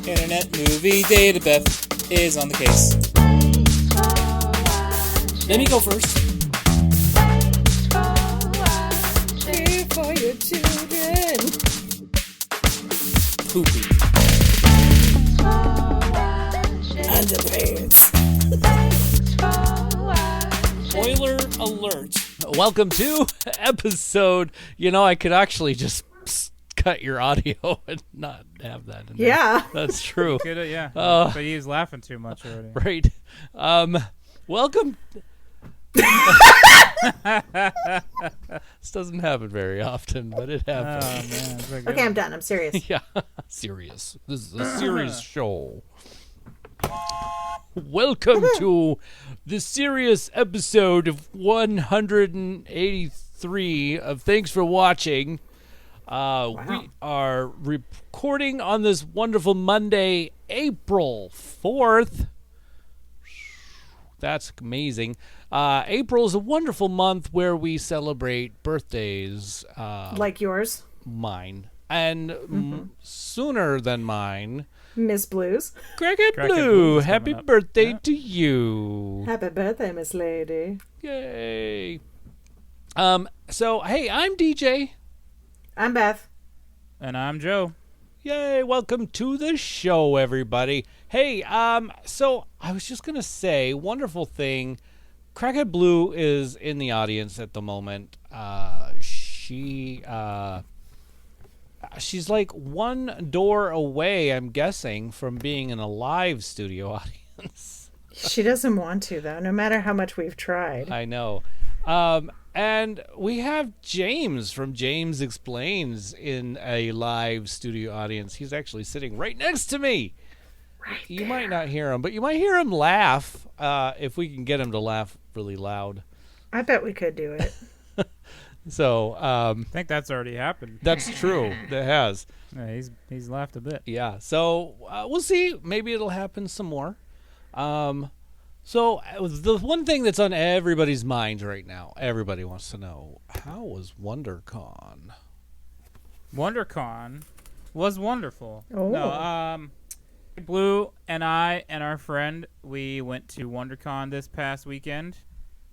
Internet Movie Databeth is on the case. Let me go first. Pray for your children. Poopy. Underpants. Spoiler alert. Welcome to episode. I could actually just cut your audio and not have that in there. Yeah. That's true. Yeah. But he was laughing too much already. Right. Welcome. This doesn't happen very often, but it happens. Oh, man. It's like Okay, I'm done. I'm serious. Yeah. Serious. This is a serious show. Welcome to the serious episode of 183 of Thanks for Watching. We are recording on this wonderful Monday, April 4th. That's amazing. April is a wonderful month where we celebrate birthdays. Like yours, Mine. And sooner than mine. Miss Blues. Crackhead Crackhead Blue, Blue is happy coming up. birthday Yeah. to you. Happy birthday, Miss Lady. Yay. So, hey, I'm DJ. I'm Beth. And I'm Joe. Yay, welcome to the show, everybody. Hey, so I was just going to say, wonderful thing, Crackhead Blue is in the audience at the moment. She's like one door away, I'm guessing, from being in a live studio audience. She doesn't want to, though, no matter how much we've tried. I know. And we have James from James Explains in a live studio audience. He's actually sitting right next to me. Right You there. might not hear him, but you might hear him laugh if we can get him to laugh really loud. I bet we could do it. So I think that's already happened. that's true. That has. Yeah, he's laughed a bit. Yeah. So we'll see. Maybe it'll happen some more. So the one thing that's on everybody's mind right now, everybody wants to know, how was WonderCon? WonderCon was wonderful. Oh. No, Blue and I and our friend, we went to WonderCon this past weekend,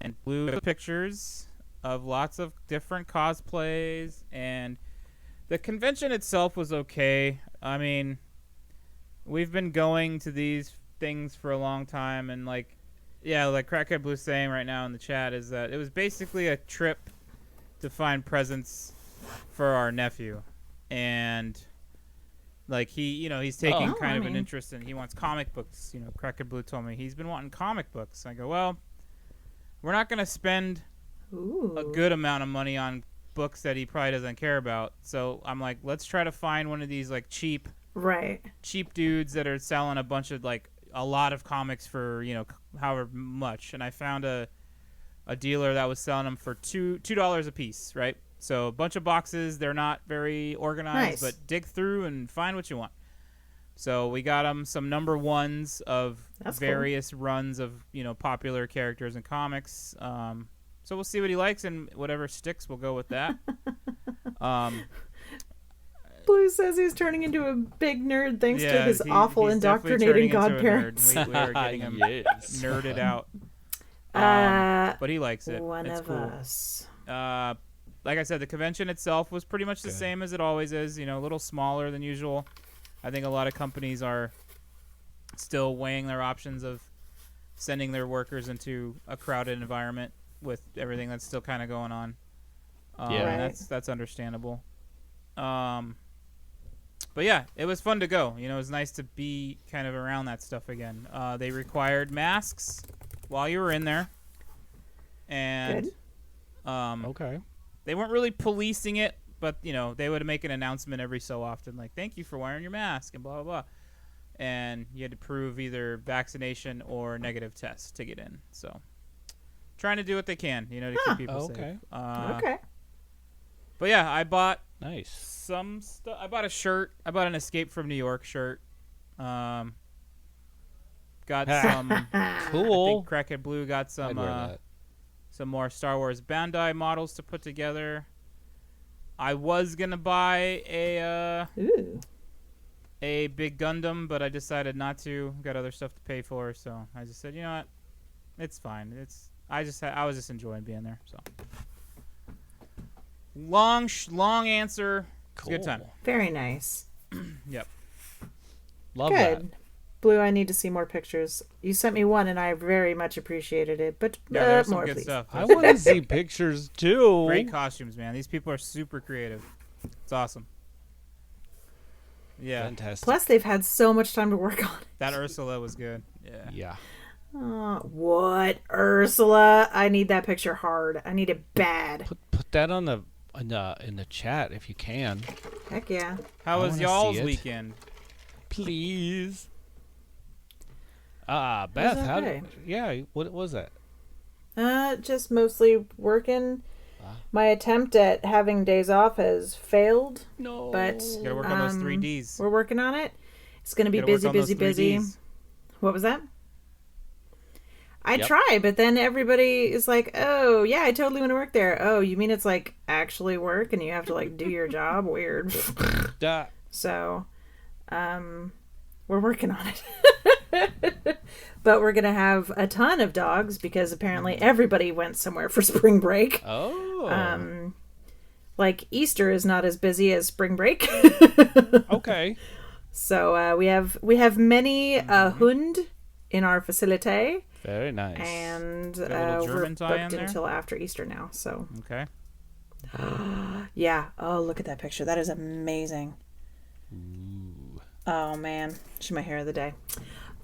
and Blue took pictures of lots of different cosplays, and the convention itself was okay. I mean, we've been going to these things for a long time, and like Crackhead Blue saying right now in the chat is that it was basically a trip to find presents for our nephew, and like he's taking kind of an interest in, he wants comic books. Crackhead Blue told me he's been wanting comic books. I go, well, we're not gonna spend Ooh. a good amount of money on books that he probably doesn't care about. So I'm like, let's try to find one of these like cheap dudes that are selling a bunch of like a lot of comics for however much. And I found a dealer that was selling them for $2 a piece, right? So a bunch of boxes. They're not very organized, Nice. but dig through and find what you want. So we got him some number ones of That's various runs of popular characters and comics. So we'll see what he likes, and whatever sticks, we'll go with that. Blue says he's turning into a big nerd thanks to his awful he's definitely indoctrinating turning into a nerd. godparents. We are getting him Yes. nerded out. But he likes it. One It's of cool. us. Like I said, the convention itself was pretty much the same as it always is. A little smaller than usual. I think a lot of companies are still weighing their options of sending their workers into a crowded environment with everything that's still kind of going on. Yeah. Right. That's understandable. But yeah, it was fun to go. It was nice to be kind of around that stuff again. They required masks while you were in there, and Good. Okay. they weren't really policing it, but they would make an announcement every so often, like "Thank you for wearing your mask" and blah blah blah. And you had to prove either vaccination or negative test to get in. So, trying to do what they can, to keep people Okay. safe. Okay. But yeah, I bought Nice. some stuff. I bought a shirt. I bought an Escape from New York shirt. Got some. Cool. I think Crackhead Blue got I'd some wear that. some more Star Wars Bandai models to put together. I was gonna buy Ooh. a big Gundam, but I decided not to. Got other stuff to pay for, so I just said, you know what, it's fine. I was just enjoying being there. So long answer. It's a good time. Very nice. Yep. Love Good. that. Blue, I need to see more pictures. You sent me one, and I very much appreciated it. But Yeah, there's some more, good please. stuff. I want to see pictures too. Great costumes, man. These people are super creative. It's awesome. Yeah. Fantastic. Plus, they've had so much time to work on it. That Ursula was good. Yeah. Yeah. What, Ursula? I need that picture hard. I need it bad. Put that on in the chat if you can, Heck yeah. How I was wanna y'all's see it. weekend? please. Beth, okay. what was that? Just mostly working. My attempt at having days off has failed, No. but You gotta work on those 3Ds. we're working on it. It's going to be Gotta work busy, on those busy, busy. 3Ds. What was that? I Yep. try, but then everybody is like, "Oh, yeah, I totally want to work there." Oh, you mean it's like actually work and you have to like do your job? Weird. Da- So, we're working on it. But we're going to have a ton of dogs because apparently everybody went somewhere for spring break. oh. Like Easter is not as busy as spring break. Okay. So, we have many hund in our facility. Very nice. And Got a little we're German tie in booked there? until after Easter now. So Okay. yeah. Oh, look at that picture. That is amazing. Ooh. Oh man, she's my hair of the day.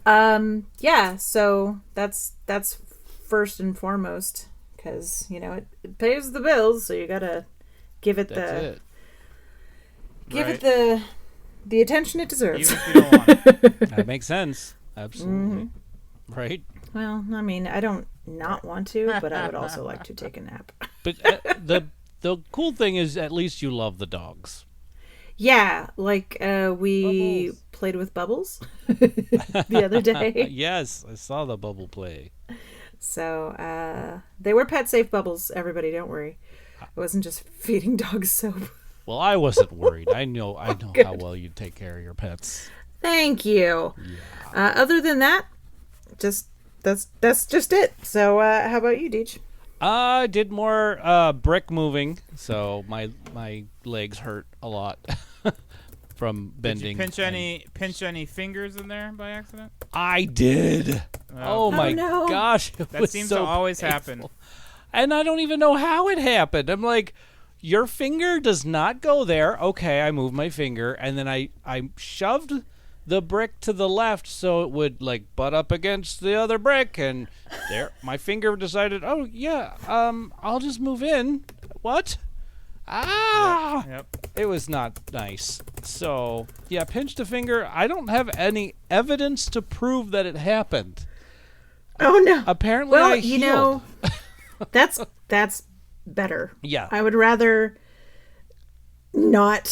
Yeah. So that's first and foremost because it pays the bills. So you gotta give it That's it the attention it deserves. Even if you don't want it. it. That makes sense. Absolutely. Right. Well, I mean, I don't not want to, but I would also like to take a nap. But the cool thing is at least you love the dogs. Yeah, like we Bubbles. played with Bubbles the other day. Yes, I saw the bubble play. So they were pet safe Bubbles, everybody, don't worry. I wasn't just feeding dogs soap. Well, I wasn't worried. I know how well you take care of your pets. Thank you. Yeah. Other than that, that's just it. So how about you, Deej? I did more brick moving, so my legs hurt a lot from Did bending. you pinch any fingers in there by accident? I did. Oh my no. gosh! It That was seems so to always painful. happen. And I don't even know how it happened. I'm like, your finger does not go there. Okay, I moved my finger, and then I shoved the brick to the left so it would like butt up against the other brick, and there my finger decided, oh yeah, I'll just move in. What? Ah! Yep. It was not nice. So yeah, pinched a finger. I don't have any evidence to prove that it happened. Oh no. Apparently, Well, I you healed. know, that's better. Yeah. I would rather not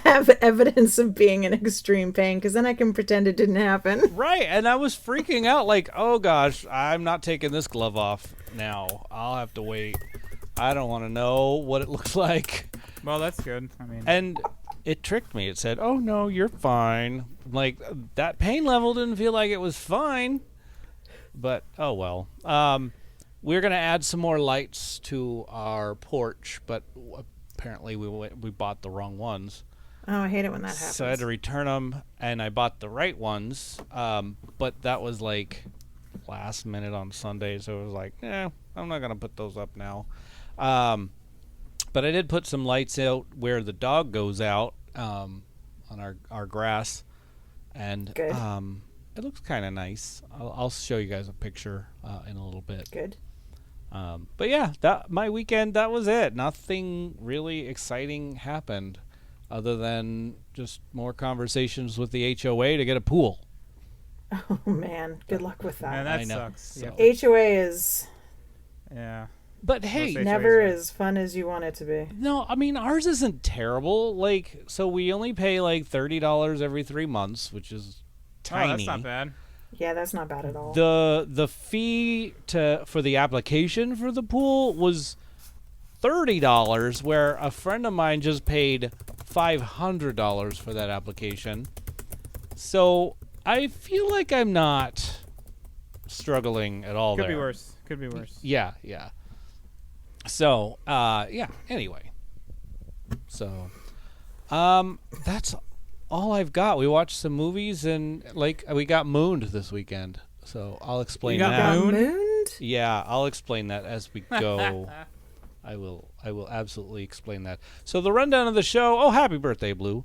have evidence of being in extreme pain because then I can pretend it didn't happen. Right, and I was freaking out like, oh gosh, I'm not taking this glove off now. I'll have to wait. I don't want to know what it looks like. Well, that's good. I mean, And it tricked me. It said, oh no, you're fine. Like, that pain level didn't feel like it was fine. But, oh well. We're going to add some more lights to our porch, but apparently we bought the wrong ones. Oh, I hate it when that happens. So I had to return them, and I bought the right ones. But that was like last minute on Sunday, so it was like, I'm not gonna put those up now. But I did put some lights out where the dog goes out on our grass, and Good. it looks kind of nice. I'll show you guys a picture in a little bit. Good. But yeah, my weekend, that was it. Nothing really exciting happened other than just more conversations with the HOA to get a pool. Oh man, good luck with man, that. I that know. sucks. So- HOA is Yeah. But hey, Most never HOAs are. as fun as you want it to be. no, I mean, ours isn't terrible. Like, so we only pay like $30 every 3 months, which is tiny. Oh, that's not bad. Yeah, that's not bad at all. The fee for the application for the pool was $30, where a friend of mine just paid $500 for that application. So I feel like I'm not struggling at all Could there. be worse. Could be worse. Yeah. So, anyway. So, that's all I've got. We watched some movies and we got mooned this weekend. So I'll explain got that. Mooned? Yeah, I'll explain that as we go. I will absolutely explain that. So the rundown of the show. Oh, happy birthday, Blue.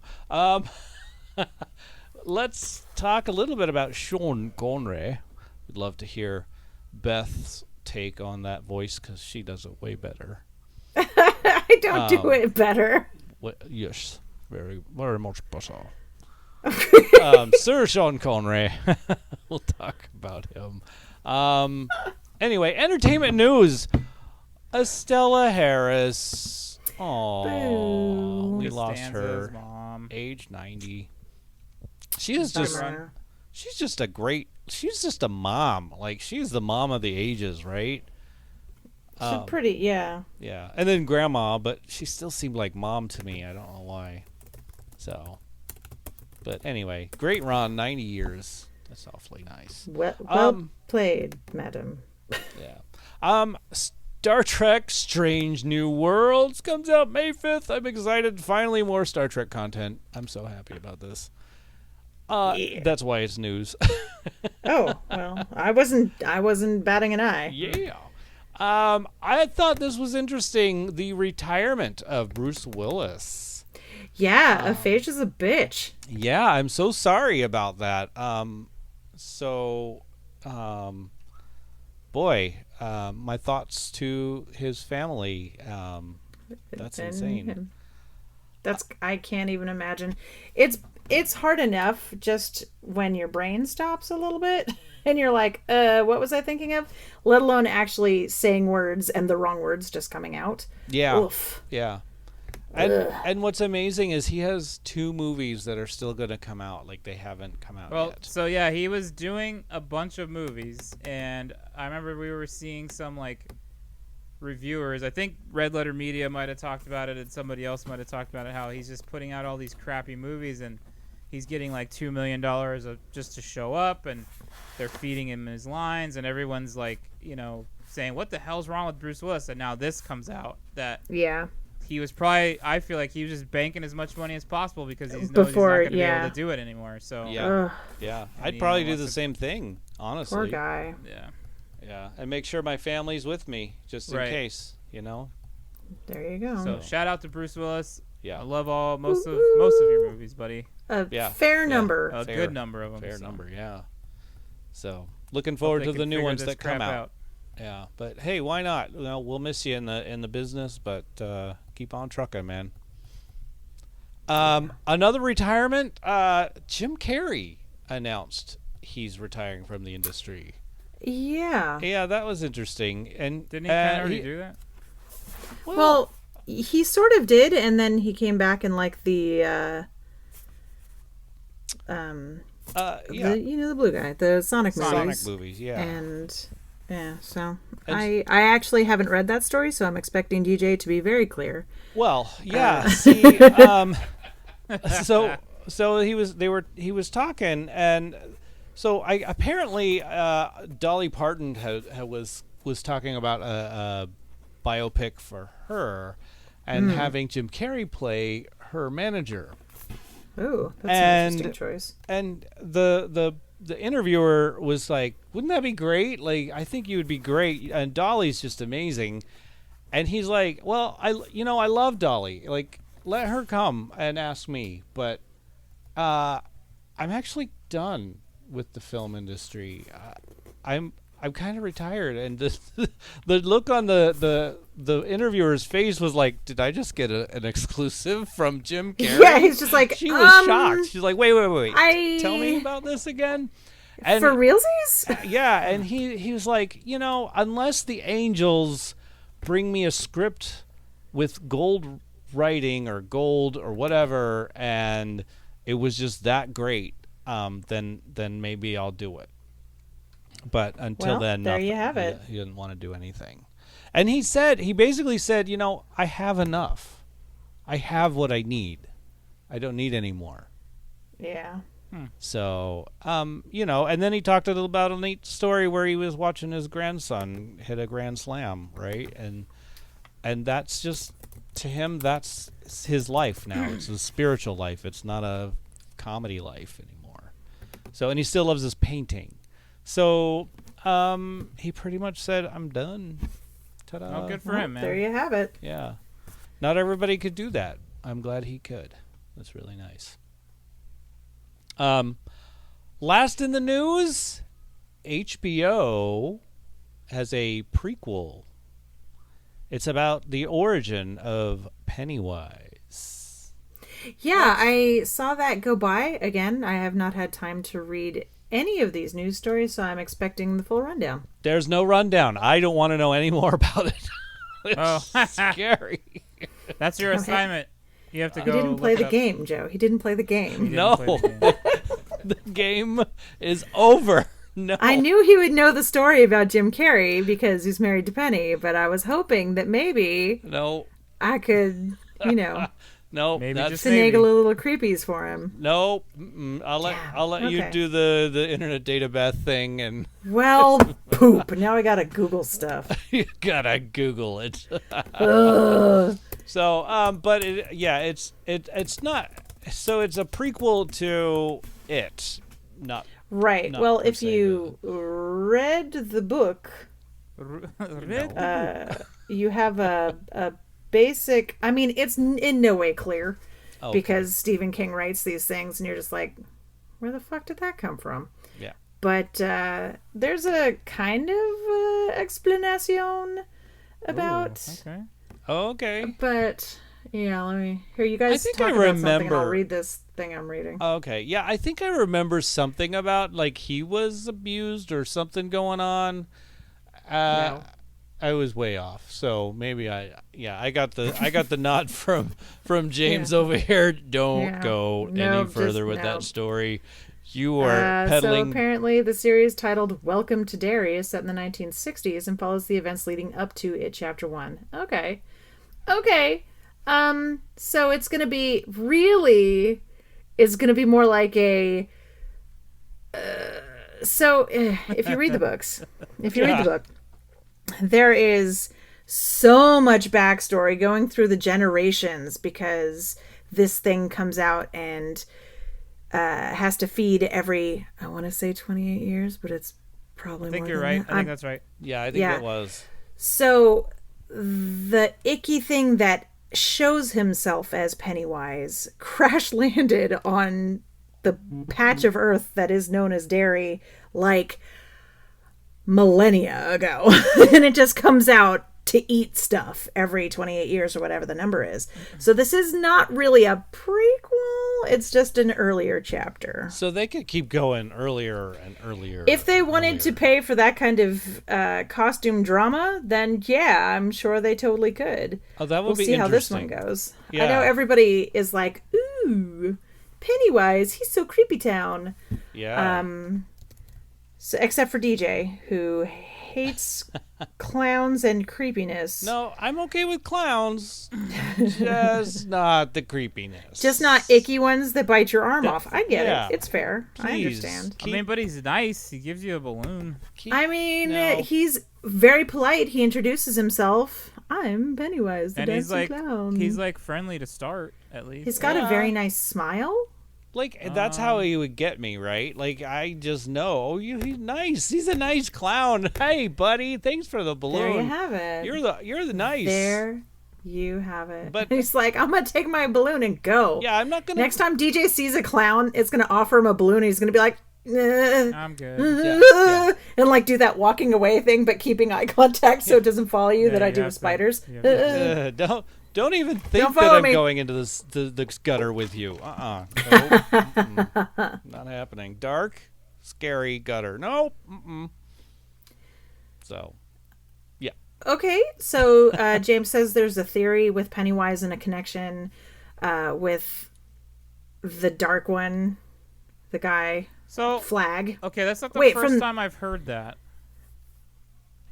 Let's talk a little bit about Sean Connery. We'd love to hear Beth's take on that voice because she does it way better. I don't do it better. Yes, very, very much better. Sir Sean Connery. We'll talk about him. Anyway, entertainment news. Estella Harris. Oh, we lost Costanza's her. mom. Age 90. She is just. Bummer. She's just a great. She's just a mom. Like she's the mom of the ages, right? She's pretty, yeah. Yeah, and then grandma, but she still seemed like mom to me. I don't know why. So, but anyway, great run, 90 years. That's awfully nice. Well played, madam. Yeah. Star Trek: Strange New Worlds comes out May 5th. I'm excited. Finally, more Star Trek content. I'm so happy about this. Yeah. That's why it's news. Oh, well, I wasn't batting an eye. Yeah. I thought this was interesting. The retirement of Bruce Willis. Yeah, Aphasia's a bitch. Yeah, I'm so sorry about that. My thoughts to his family. That's And insane. him. I can't even imagine. It's hard enough just when your brain stops a little bit and you're like, what was I thinking of? Let alone actually saying words and the wrong words just coming out. Yeah. Oof. Yeah. And what's amazing is he has 2 movies that are still going to come out. Like they haven't come out Well, yet. so yeah, he was doing a bunch of movies, and I remember we were seeing some reviewers. I think Red Letter Media might have talked about it, and somebody else might have talked about it. How he's just putting out all these crappy movies, and he's getting like $2 million just to show up, and they're feeding him his lines, and everyone's saying, "What the hell's wrong with Bruce Willis?" And now this comes out that Yeah. he was probably. I feel like he was just banking as much money as possible because he knows Before, he's not going to be yeah. able to do it anymore. So Yeah. Ugh, Yeah. And I'd he probably do wants the to- same thing, honestly. poor guy. yeah. Yeah. And make sure my family's with me just in Right. case, you know? There you go. So shout out to Bruce Willis. Yeah. I love most of your movies, buddy. A Yeah. fair Yeah. number. A Fair- good number of them. Fair so. number, yeah. So, looking Hope forward they to can the new figure ones this that come crap out. Yeah, but hey, why not? We'll miss you in the business, but keep on trucking, man. Another retirement. Jim Carrey announced he's retiring from the industry. Yeah. Yeah, that was interesting. And Didn't he kind of already do that? Well, he sort of did, and then he came back in like the yeah, the blue guy, the Sonic movies. yeah. And yeah, so And- I actually haven't read that story, so I'm expecting DJ to be very clear. Well, yeah. See, so he was talking, and so apparently Dolly Parton was talking about a biopic for her, and having Jim Carrey play her manager. Ooh, that's And- an interesting choice. And the interviewer was like, "Wouldn't that be great? Like, I think you would be great." And Dolly's just amazing. And he's like, "Well, I love Dolly. Like, let her come and ask me. But I'm actually done with the film industry. I'm kind of retired." And the look on the interviewer's face was like, "Did I just get an exclusive from Jim Carrey?" Yeah, he's just like, She was shocked. She's like, wait. I- Tell me about this again. And For realsies? yeah, and he was like, unless the angels bring me a script with gold writing or gold or whatever, and it was just that great, then maybe I'll do it. But until Well, then, there nothing. you have it. He didn't want to do anything. And he basically said, I have enough. I have what I need. I don't need any more. Yeah. So, and then he talked a little about a neat story where he was watching his grandson hit a grand slam, right? And that's just, to him, that's his life now. It's a spiritual life. It's not a comedy life anymore. So, and he still loves his painting. So, he pretty much said, I'm done. Ta-da. Oh, good for him, man. There you have it. Yeah. Not everybody could do that. I'm glad he could. That's really nice. Last in the news, HBO has a prequel. It's about the origin of Pennywise. Yeah, I saw that go by. Again, I have not had time to read any of these news stories, so I'm expecting the full rundown. There's no rundown. I don't want to know any more about it. It's scary. That's your assignment. You have to go. He didn't play look the up. game, Joe. He didn't play the game. No. Play the game. The game is over. No. I knew he would know the story about Jim Carrey because he's married to Penny, but I was hoping that maybe No. I could, No. Maybe That's just maybe. finagle a little creepies for him. no. I'll let you okay. do the internet data bath thing, and Well, poop. Now I gotta Google stuff. you gotta Google it. Ugh. So, but it's not. So it's a prequel to it, not Right. Not Well, per if se, you read the book, you have a basic. I mean, it's in no way clear Okay. because Stephen King writes these things, and you're just like, where the fuck did that come from? Yeah. But there's a kind of explanation about. Okay. Okay. But yeah, let me hear you guys think talk I about something. And remember- I'll read this thing I'm reading. Okay. Yeah, I think I remember something about like he was abused or something going on. No. I was way off. So maybe I got the nod from James Yeah. over here. Don't Yeah. go No, any further just with no. that story. You are So peddling. apparently the series titled Welcome to Derry is set in the 1960s and follows the events leading up to it chapter 1. Okay. So it's going to be more like a if you read the books, read the book, there is so much backstory going through the generations because this thing comes out and has to feed every, I want to say 28 years, but it's probably I think more you're than right. that. I think that's right. Yeah, I think Yeah. it was. So the icky thing that shows himself as Pennywise crash landed on the patch of earth that is known as Derry like millennia ago. And it just comes out to eat stuff every 28 years or whatever the number is. So this is not really a prequel. It's just an earlier chapter. So they could keep going earlier and earlier. If they wanted to pay for that kind of costume drama, then yeah, I'm sure they totally could. Oh, that would We'll be see how this one interesting. goes. Yeah. I know everybody is like, ooh, Pennywise, he's so creepy town. Yeah. So, except for DJ, who hates clowns and creepiness. No, I'm okay with clowns. Just not the creepiness. Just not icky ones that bite your arm off. I get yeah. it. It's fair. I Please. understand. I mean, but he's nice. He gives you a balloon. I mean, No. he's very polite. He introduces himself. I'm Pennywise, the And he's dancing like clown. he's like friendly to start at least. He's got a very nice smile. Like, that's how he would get me, right? Like, I just know, oh, he's nice. He's a nice clown. Hey, buddy, thanks for the balloon. There you have it. You're the nice. There you have it. But- He's like, I'm gonna take my balloon and go. Yeah, I'm not gonna. Next time DJ sees a clown, it's gonna offer him a balloon. And he's gonna be like, I'm good. Yeah. and like do that walking away thing, but keeping eye contact so it doesn't follow you that Yeah, I you do have with to- spiders. you have to- Don't even think Don't that follow I'm me. going into the gutter with you. Nope. Mm-mm. Not happening. Dark, scary gutter. Nope. Mm-mm. So, yeah. Okay, so James says there's a theory with Pennywise and a connection with the Dark One, the guy So Flag. okay, that's not the Wait, first from- time I've heard that.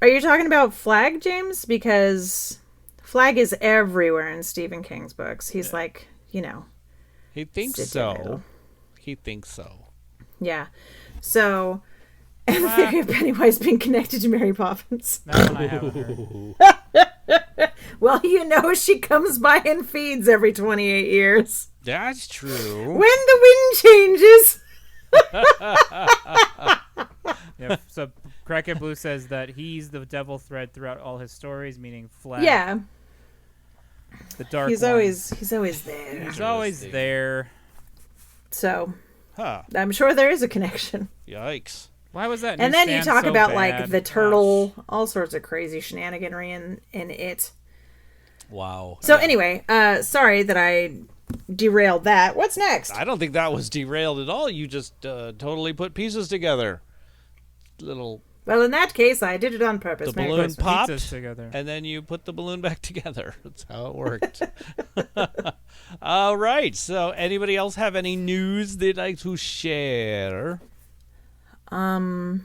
Are you talking about Flag, James? Because Flag is everywhere in Stephen King's books. He's like, He thinks Sit so. down. He thinks so. Yeah. So, and the theory of Pennywise being connected to Mary Poppins. That one I haven't heard. Well, you know she comes by and feeds every 28 years. That's true. When the wind changes. Yeah, so Crackhead Blue says that he's the devil thread throughout all his stories, meaning Flag. Yeah. The dark He's one. always there. He's always there. So, Huh. I'm sure there is a connection. Yikes. Why was that? And then you newsstand talk so about bad? like the turtle, all sorts of crazy shenaniganry in it. Wow. So anyway, sorry that I derailed that. What's next? I don't think that was derailed at all. You just totally put pieces together. Little Well, in that case, I did it on purpose. the Merry balloon Christmas. popped, Pizzas together. and then you put the balloon back together. That's how it worked. All right. So, anybody else have any news they'd like to share? Not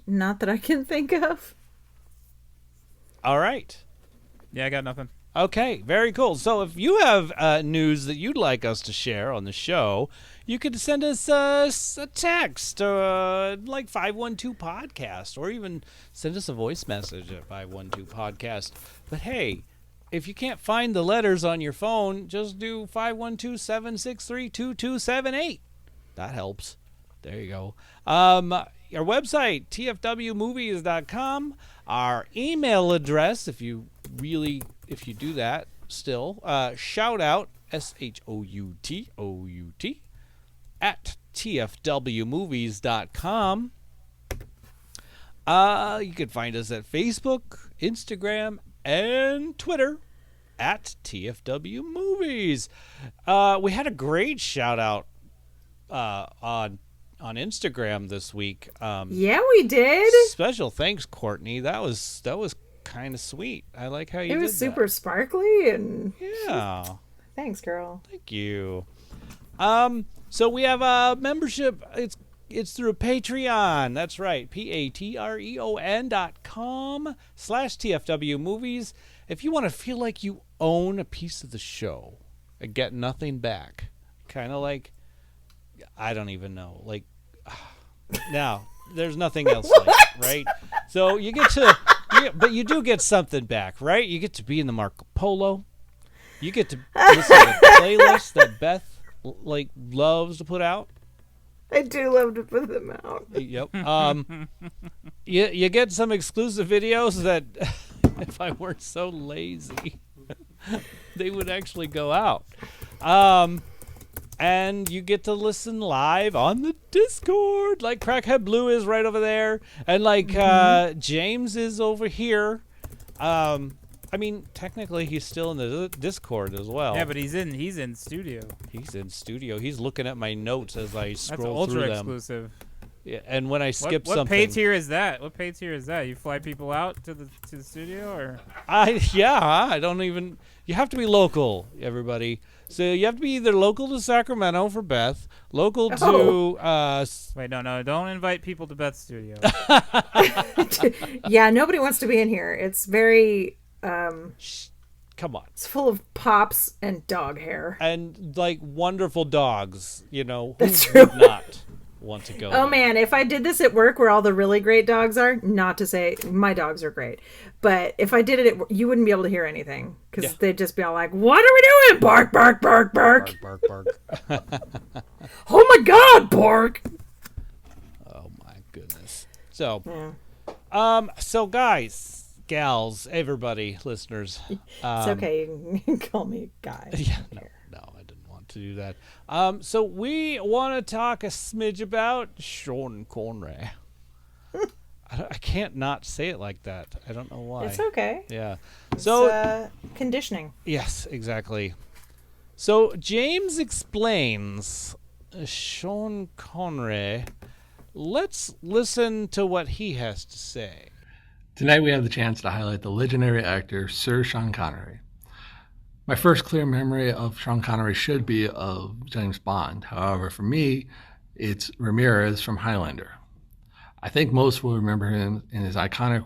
that I can think of. All right. Yeah, I got nothing. Okay, very cool. So if you have news that you'd like us to share on the show, you could send us a text, like 512 podcast, or even send us a voice message at 512 podcast. But hey, if you can't find the letters on your phone, just do 512-763-2278. That helps. There you go. Our website, tfwmovies.com. Our email address, if you do that still, shout out, SHOUTOUT, at tfwmovies.com. You can find us at Facebook, Instagram, and Twitter at tfwmovies. We had a great shout out on Instagram this week. Yeah, we did. Special thanks, Courtney. That was kind of sweet. I like how you did It was that. super sparkly and Yeah. thanks, girl. Thank you. So we have a membership. It's through Patreon. That's right. patreon.com/tfwmovies. If you want to feel like you own a piece of the show and get nothing back, kind of like, I don't even know. Like, now there's nothing else like it, right? So you get to, but you do get something back, right? You get to be in the Marco Polo. You get to listen to the playlist that Beth loves to put out. I do love to put them out. Yep. You get some exclusive videos that, if I weren't so lazy, they would actually go out. And you get to listen live on the Discord, like Crackhead Blue is right over there, and like James is over here. I mean, technically, he's still in the Discord as well. Yeah, but he's in studio. He's in studio. He's looking at my notes as I That's scroll through ultra them. exclusive. Yeah, and when I skip What something, pay tier is that? What pay tier is that? You fly people out to the studio, or I don't even. You have to be local, everybody. So you have to be either local to Sacramento for Beth, local to. wait, no, don't invite people to Beth's studio. Yeah, nobody wants to be in here. It's very Come on. it's full of pops and dog hair. And like wonderful dogs, you know. That's who would true. not want to go. Oh there? man, if I did this at work where all the really great dogs are, not to say my dogs are great, but if I did it, you wouldn't be able to hear anything because they'd just be all like, "What are we doing? Bark, bark, bark, bark! Bark, bark, bark. Oh my God, bark!" Oh my goodness. So, Yeah. so guys, gals, everybody, listeners. It's okay. You can call me a guy. Yeah, no, I didn't want to do that. So we want to talk a smidge about Sean Connery. I can't not say it like that. I don't know why. It's okay. Yeah. So It's, conditioning. yes, exactly. So James explains Sean Connery. Let's listen to what he has to say. Tonight we have the chance to highlight the legendary actor Sir Sean Connery. My first clear memory of Sean Connery should be of James Bond. However, for me, it's Ramirez from Highlander. I think most will remember him in his iconic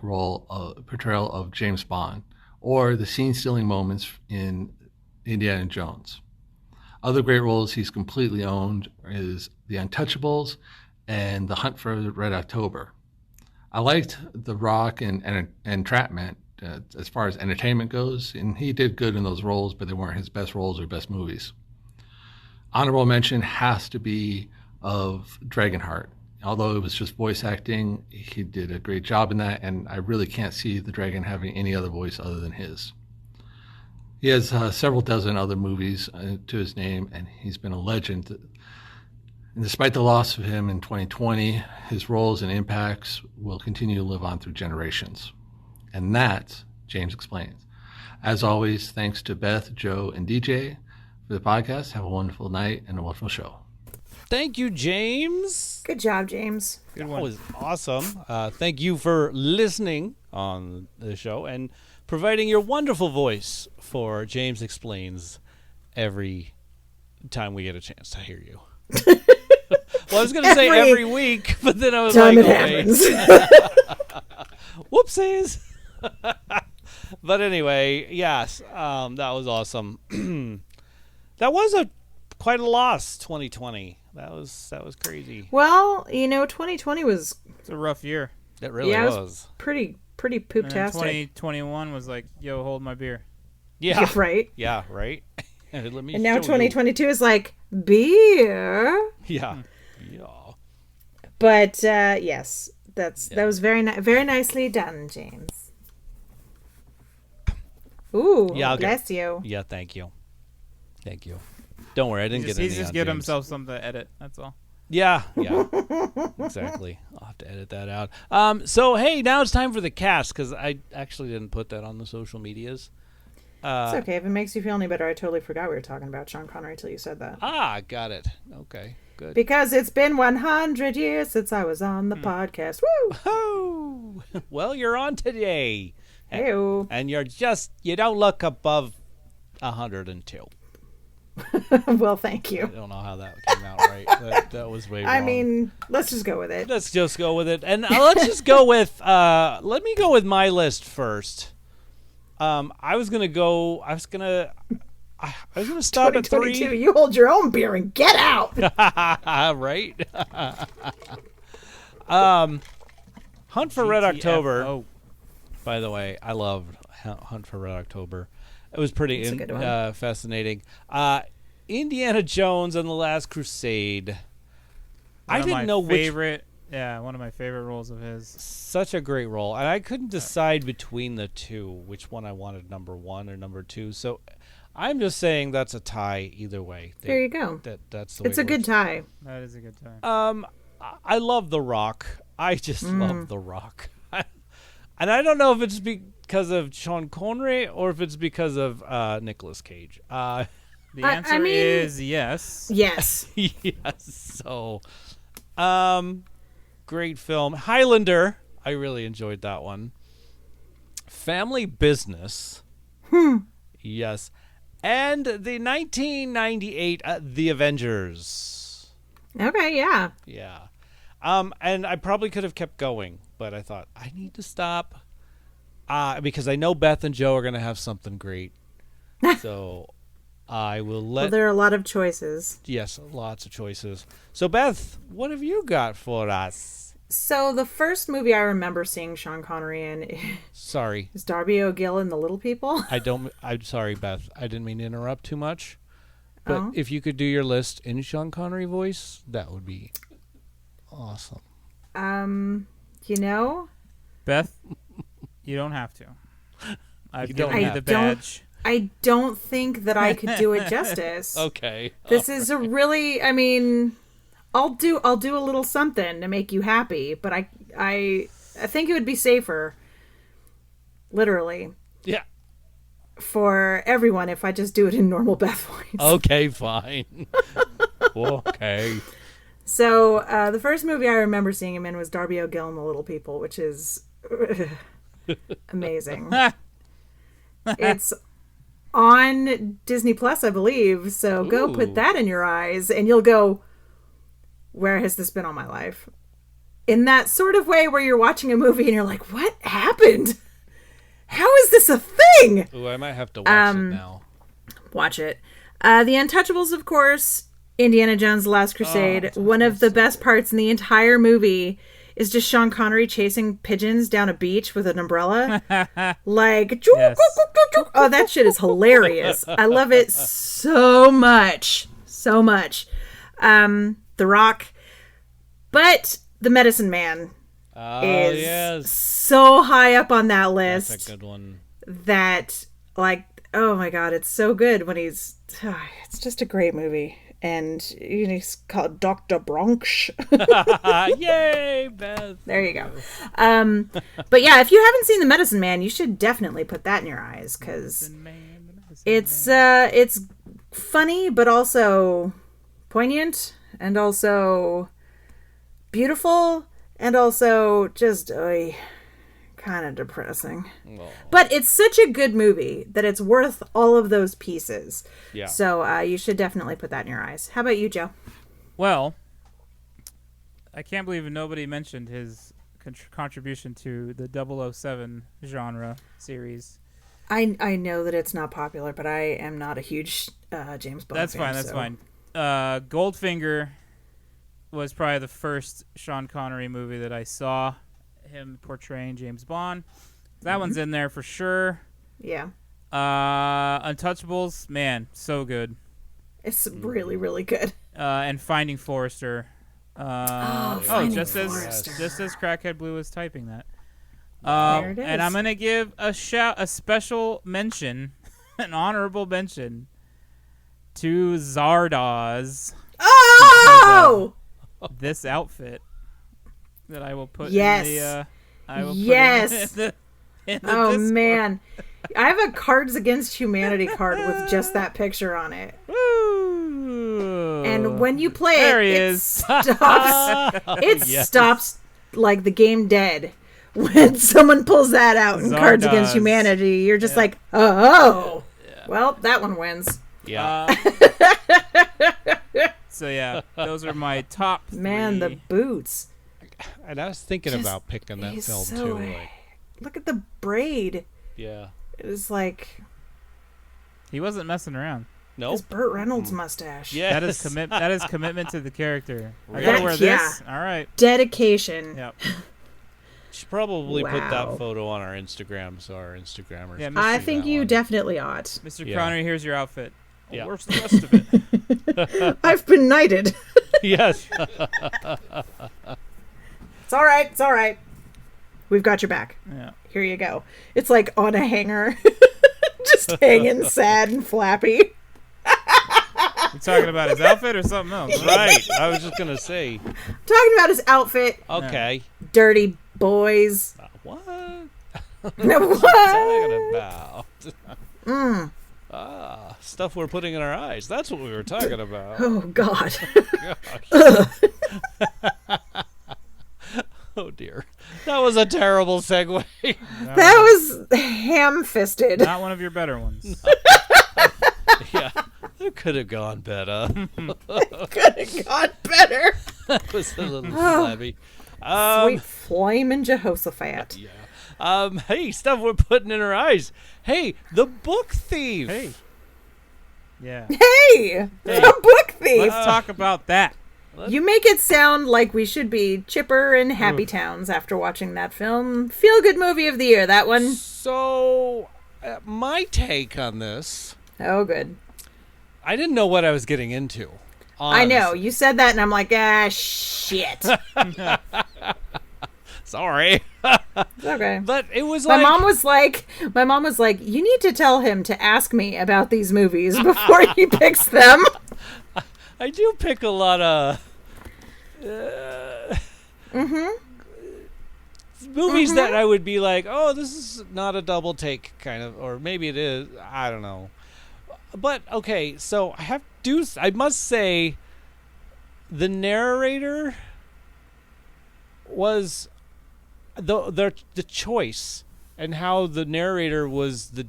portrayal of James Bond, or the scene-stealing moments in Indiana Jones. Other great roles he's completely owned is The Untouchables and The Hunt for Red October. I liked The Rock and Entrapment as far as entertainment goes, and he did good in those roles, but they weren't his best roles or best movies. Honorable mention has to be of Dragonheart. Although it was just voice acting, he did a great job in that, and I really can't see the dragon having any other voice other than his. He has several dozen other movies to his name, and he's been a legend. And despite the loss of him in 2020, his roles and impacts will continue to live on through generations. And that's James Explains. As always, thanks to Beth, Joe, and DJ for the podcast. Have a wonderful night and a wonderful show. Thank you, James. Good job, James. Good That one. was awesome. Thank you for listening on the show and providing your wonderful voice for James Explains every time we get a chance to hear you. Well, I was going to say every week, but then I was Time like, it okay. happens. Whoopsies. But anyway, yes, that was awesome. That was quite a loss, 2020. That was crazy. Well, 2020 was It's a rough year. That really Yeah, it was was. pretty And then poop-tastic. 2021 was like, yo, hold my beer. Yeah. Yeah, right? Yeah, right. Let me And now show you. 2022 is like, beer. Yeah. Yeah. But, yes, that was very nicely done, James. Ooh, Yeah, okay. bless you. Yeah, thank you. Thank you. Don't worry, I didn't get any He's just on getting James. himself something to edit. That's all. Yeah, exactly. I'll have to edit that out. So, hey, now it's time for the cast, because I actually didn't put that on the social medias. It's okay. If it makes you feel any better, I totally forgot we were talking about Sean Connery till you said that. Got it. Okay, good. Because it's been 100 years since I was on the podcast. Woo! Oh, well, you're on today. Hey-o. And you don't look above 102. Well, thank I you. don't know how that came out right. That was way wrong. I mean, let's just go with it. Let's just go with it. And let's just go with, let me go with my list first. I was going to stop at 2022, 3. you hold your own beer and get out. Right? Hunt for Red October. Oh, By the way, I loved Hunt for Red October. It was pretty It's a good one. fascinating. Indiana Jones and the Last Crusade. I didn't know which. One of my favorite roles of his. Such a great role, and I couldn't decide between the two which one I wanted, number 1 or number 2. So I'm just saying that's a tie either way. There you go. That's the way It's it a good works. tie. That is a good time. I love The Rock. I just love The Rock. And I don't know if it's because of Sean Connery or if it's because of Nicolas Cage. The answer is yes. Yes. Yes. So, great film. Highlander. I really enjoyed that one. Family Business. Yes. And the 1998 The Avengers. Okay, yeah. Yeah. And I probably could have kept going, but I thought I need to stop because I know Beth and Joe are going to have something great. So I will Well, let... there are a lot of choices. Yes, lots of choices. So Beth, what have you got for us? So the first movie I remember seeing Sean Connery in Sorry. is Darby O'Gill and the Little People. I'm sorry, Beth. I didn't mean to interrupt too much. But Oh. if you could do your list in Sean Connery voice, that would be awesome. Beth, you don't have to. I've You don't given you have the to. I don't- badge. I don't think that I could do it justice. Okay. This is a really, I'll do a little something to make you happy, but I think it would be safer, literally, Yeah. for everyone if I just do it in normal Beth voice. Okay, fine. Okay. So the first movie I remember seeing him in was Darby O'Gill and the Little People, which is amazing. It's on Disney Plus, I believe. So go Ooh. put that in your eyes, and you'll go, "Where has this been all my life?" In that sort of way where you're watching a movie and you're like, "What happened? How is this a thing?" Ooh, I might have to watch it now. Watch it. The Untouchables, of course. Indiana Jones: The Last Crusade. One of the best parts in the entire movie is just Sean Connery chasing pigeons down a beach with an umbrella. Like, Yes. oh, that shit is hilarious. I love it so much. So much. The Rock. But The Medicine Man is yes. so high up on that list That's a good one. that, like, oh my god, it's so good when he's... it's just a great movie. And he's called Dr. Bronx. Yay, Beth. There you go. But yeah, if you haven't seen The Medicine Man, you should definitely put that in your eyes, because it's funny, but also poignant, and also beautiful, and also just kind of depressing. Oh. But it's such a good movie that it's worth all of those pieces. Yeah. So you should definitely put that in your eyes. How about you, Joe? Well, I can't believe nobody mentioned his contribution to the 007 genre series. I know that it's not popular, but I am not a huge James Bond fan. That's fine. Goldfinger was probably the first Sean Connery movie that I saw him portraying James Bond. That one's in there for sure. Yeah. Untouchables, man, so good. It's really, really good. And Finding Forrester. Finding just Forrester. as Crackhead Blue was typing that. There it is. And I'm gonna give a special mention, an honorable mention, to Zardoz. Oh! This outfit that I will put Yes. in the Yes. in the Oh, Discord. man. I have a Cards Against Humanity card with just that picture on it. Woo. And when you play There it, he it is. stops. It Yes. stops like the game dead. When someone pulls that out in Cards Against Zardoz. Humanity, you're just like, oh. Well, that one wins. Yeah. So yeah, those are my top three. Man, the boots. And I was thinking Just- about picking that he's film so- too. Like, Look at the braid. yeah. It was like He wasn't messing around. his Nope. Burt Reynolds mustache. Yeah. That is commitment to the character. I Really? gotta wear Yeah. this. All right. Dedication. Yep. Should probably put Wow. that photo on our Instagram so our Instagrammers. Yeah, can I see think that you one. definitely ought. Mr. Yeah. Connery, here's your outfit. Oh, Yeah. where's the rest of it? I've been knighted. Yes. It's all right. It's all right. We've got your back. Yeah. Here you go. It's like on a hanger, just hanging sad and flappy. You talking about his outfit or something else? Right. I was just gonna say. Talking about his outfit. Okay. Dirty boys. What? What? Talking about. Mm. Stuff we're putting in our eyes. That's what we were talking about. Oh God. Oh dear. That was a terrible segue. That was ham-fisted. Not one of your better ones. Yeah. It could have gone better. Could have gone better. That was a little flabby. Sweet flaming Jehoshaphat. Yeah. Hey, stuff we're putting in our eyes. Hey, the book thief. Hey. Yeah. Hey, the book thief. Let's talk about that. You make it sound like we should be chipper and happy towns after watching that film. Feel good movie of the year, that one. So, my take on this, Oh, good. I didn't know what I was getting into. I know. honestly. You said that, and I'm like, shit. Sorry. It's okay. But it was My like... mom was like, you need to tell him to ask me about these movies before he picks them. I do pick a lot of... movies that I would be like, oh, this is not a double take, kind of, or maybe it is. I don't know. But okay, so I must say, the narrator was the choice, and how the narrator was the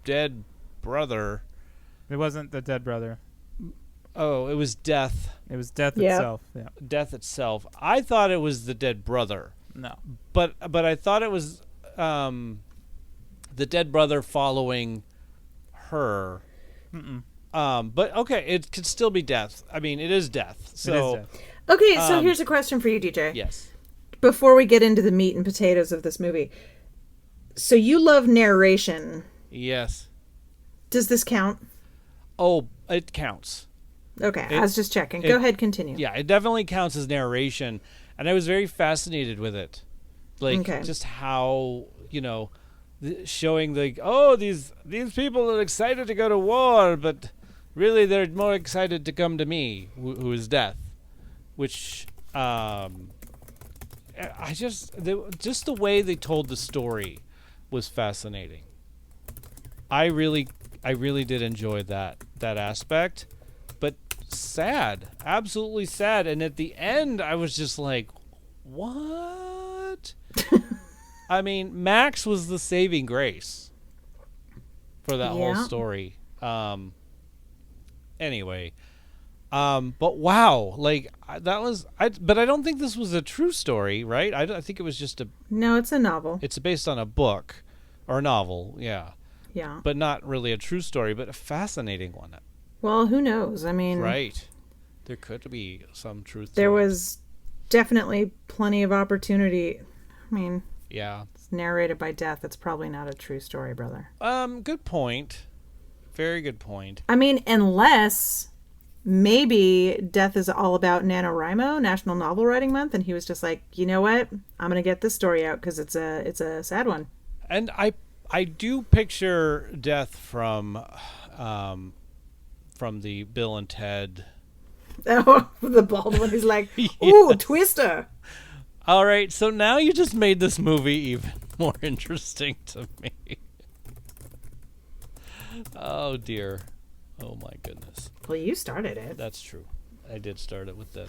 dead brother. It wasn't the dead brother. Oh, it was death. It was death Yeah. itself. Yeah. Death itself. I thought it was the dead brother. No. But I thought it was the dead brother following her. But okay, it could still be death. I mean, it is death. So It is death. Okay, so here's a question for you, DJ. yes, Before we get into the meat and potatoes of this movie. So you love narration. yes. Does this count? Oh, it counts. Okay, I was just checking. Go ahead, continue. Yeah, it definitely counts as narration, and I was very fascinated with it, like Okay. just how showing these people are excited to go to war, but really they're more excited to come to me, who is death, which I just the way they told the story was fascinating. I really did enjoy that aspect, but sad, absolutely sad. And at the end, I was just like, what? I mean, Max was the saving grace for that whole story. Anyway, but wow, like that was but I don't think this was a true story, right? I think it was just No, it's a novel. it's based on a book or a novel, yeah. Yeah. But not really a true story, but a fascinating one. Well, who knows? I mean, Right. There could be some truth there to it. was definitely plenty of opportunity. I mean, Yeah. it's narrated by death. It's probably not a true story, brother. Good point. Very good point. I mean, unless maybe Death is all about NaNoWriMo, National Novel Writing Month, and he was just like, you know what? I'm going to get this story out because it's a sad one. And I do picture Death from the Bill and Ted. Oh, the bald one. He's like, ooh, Yes. Twister. All right, so now you just made this movie even more interesting to me. Oh dear. Oh my goodness. Well, you started it. That's true. I did start it with that.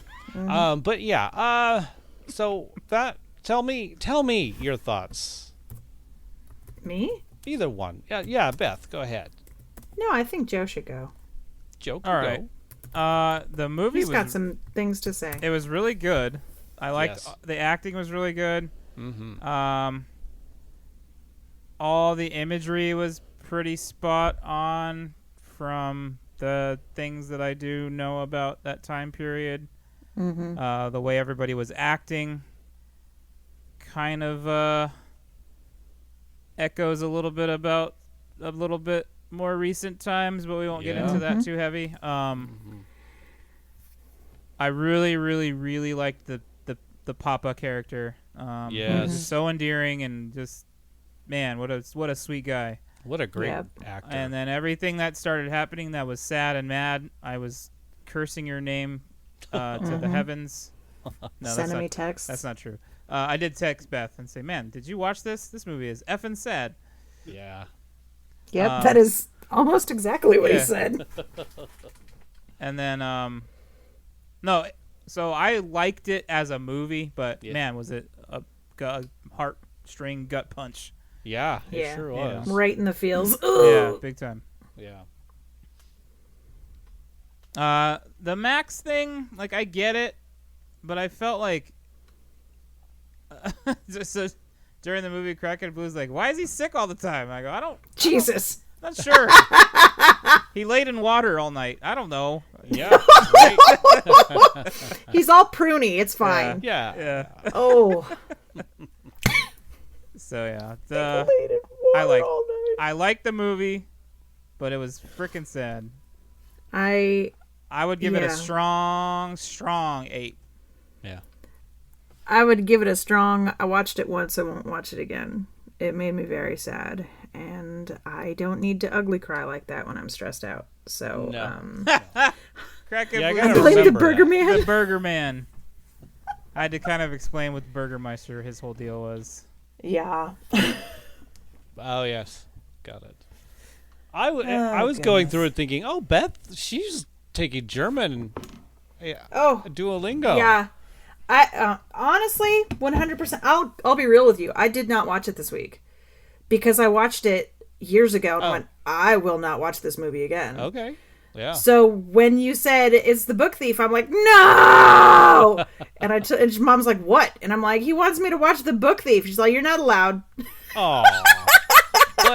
But yeah, so that tell me your thoughts. Me? Either one. Yeah, Beth, go ahead. No, I think Joe should go. Joe, All right. The movie He's was got some things to say. it was really good. I liked Yes. the acting was really good. Mm-hmm. All the imagery was pretty spot on from the things that I do know about that time period. Mm-hmm. The way everybody was acting kind of echoes a little bit about a little bit more recent times, but we won't get Yeah. into that too heavy. I really, really, really liked the Papa character. Yes. He was so endearing and just man, what a sweet guy. What a great Yep. actor. And then everything that started happening that was sad and mad, I was cursing your name to the heavens. No, Sending me texts. that's not true. I did text Beth and say, "Man, did you watch this? This movie is effing sad." yeah. Yep, that is almost exactly what he yeah. said. And then no, so I liked it as a movie, but Yeah. man, was it a heartstring gut punch. Yeah, it Yeah. sure Yeah. was. Right in the feels. Yeah, Ooh. big time. Yeah. The Max thing, like I get it, but I felt like just during the movie, Crackhead Blue's like, "Why is he sick all the time?" I go, Jesus. not sure. He laid in water all night. I don't know. Yeah. Right. He's all pruny. It's fine. Yeah. Yeah. Oh. So yeah, I like the movie, but it was freaking sad. I would give it a Yeah. strong 8. Yeah. I would give it a strong. I watched it once. I won't watch it again. It made me very sad, and I don't need to ugly cry like that when I'm stressed out. So, No. Crackhead Yeah, I Blue. gotta blame the remember Burger that. Man. The Burger Man. I had to kind of explain what Burgermeister his whole deal was. Yeah. Oh yes, got it. I was going through it thinking, oh, Beth, she's taking German. Yeah, Oh. Duolingo. Yeah. I honestly, 100%. I'll be real with you. I did not watch it this week because I watched it years ago and went, I will not watch this movie again. Okay. Yeah. So when you said it's the book thief, I'm like, no. And Mom's like, what? And I'm like, he wants me to watch the book thief. She's like, you're not allowed. Oh.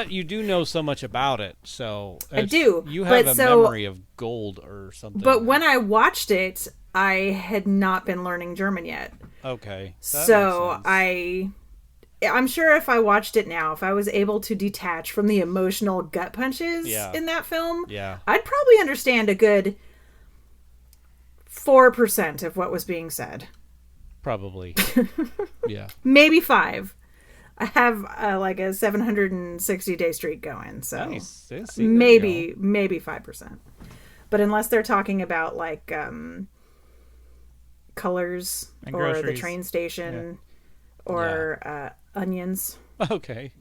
but you do know so much about it, so I do, You have but a so- memory of gold or something. But when I watched it, I had not been learning German yet. okay, that So makes sense. I'm sure if I watched it now, if I was able to detach from the emotional gut punches Yeah. in that film, Yeah. I'd probably understand a good 4% of what was being said. Probably. Yeah. Maybe 5. I have like a 760-day streak going, so Nice. Yeah, see, there you maybe 5%. But unless they're talking about like colors And or the groceries. train station or onions go. Okay.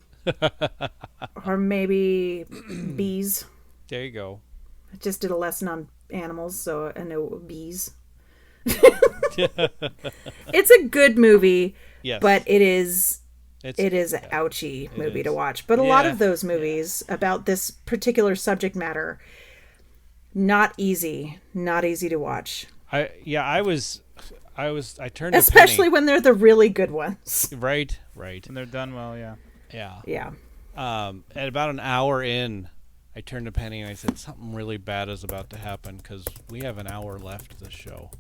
or maybe bees. There you go. I just did a lesson on animals, so I know bees. It's a good movie, Yes. but it is It's, an ouchy movie to is. watch. But a lot Yeah. of those movies about this particular subject matter, not easy to watch. I turned Especially to when they're the really good ones. Penny. Right. And they're done well, yeah. Yeah. Yeah. At about an hour in, I turned to Penny and I said something really bad is about to happen because we have an hour left of the show.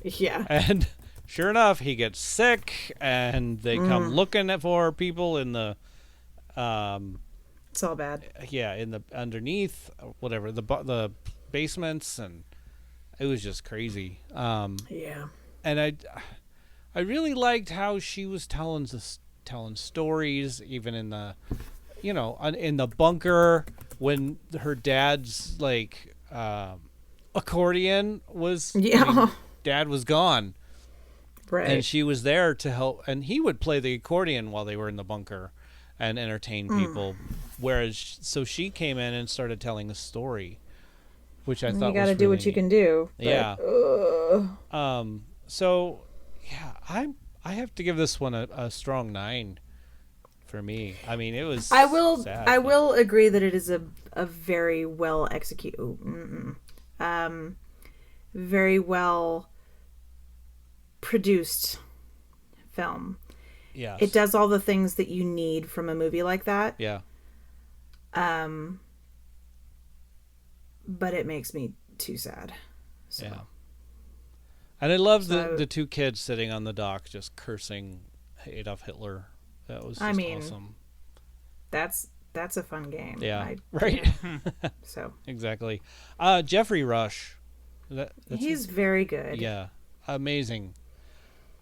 Yeah. And sure enough, he gets sick, and they come looking for people in the, It's all bad. in the underneath, whatever, the basements, and it was just crazy. Yeah. And I really liked how she was telling stories, even in the, in the bunker when her dad's like accordion was. Yeah. I mean, Dad was gone. Right. And she was there to help, and he would play the accordion while they were in the bunker and entertain people. Whereas, so she came in and started telling a story, which I thought you got to was do really what you neat. can do. But, Yeah. ugh. So, yeah, I have to give this one a strong 9 for me. I mean, it was. I will sad, I but- will agree that it is a very well executed, very well produced film. Yes. It does all the things that you need from a movie like that. Yeah. But it makes me too sad. So. Yeah. And I love So- the two kids sitting on the dock just cursing Adolf Hitler. That was just I mean, awesome. That's a fun game. Yeah. Right. So Exactly. Jeffrey Rush. That's he's very good. yeah, amazing.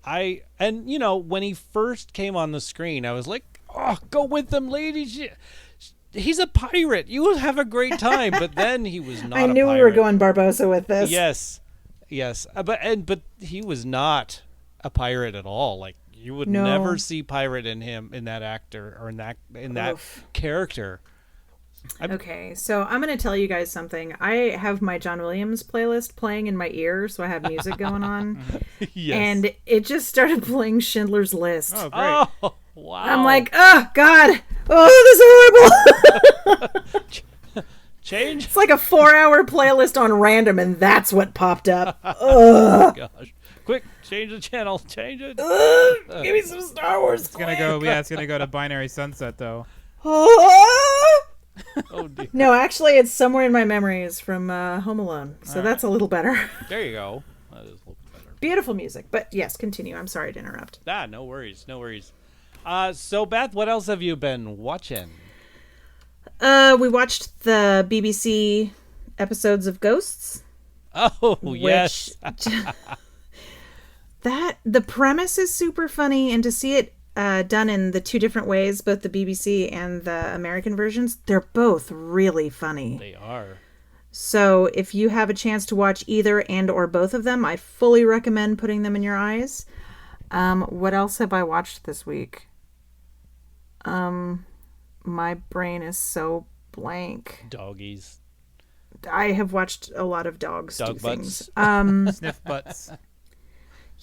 When he first came on the screen, I was like, "Oh, go with them, ladies. He's a pirate. You will have a great time." But then he was not. I a knew we pirate. were going Barbosa with this. Yes. But he was not a pirate at all. Like you would No. never see pirate in him, in that actor or in that Oof. character. Okay, so I'm going to tell you guys something. I have my John Williams playlist playing in my ear, so I have music going on. Yes. And it just started playing Schindler's List. Oh, great. Oh, wow. I'm like, oh, God. Oh, this is horrible. change. It's like a 4-hour playlist on random, and that's what popped up. Ugh. Gosh. Quick, change the channel. Change it. Give me some Star Wars. It's gonna go. Yeah, it's gonna go to Binary Sunset though. Oh, dear. No, actually, it's somewhere in my memories from Home Alone, so that's a little better. There you go. That is a little bit better. Beautiful music, but yes, continue. I'm sorry to interrupt. No worries. So, Beth, what else have you been watching? We watched the BBC episodes of Ghosts. Oh, yes. That the premise is super funny, and to see it done in the two different ways, both the BBC and the American versions, they're both really funny. They are. So if you have a chance to watch either and or both of them, I fully recommend putting them in your eyes. What else have I watched this week? My brain is so blank. Doggies. I have watched a lot of dogs Dog do butts. things. Sniff butts.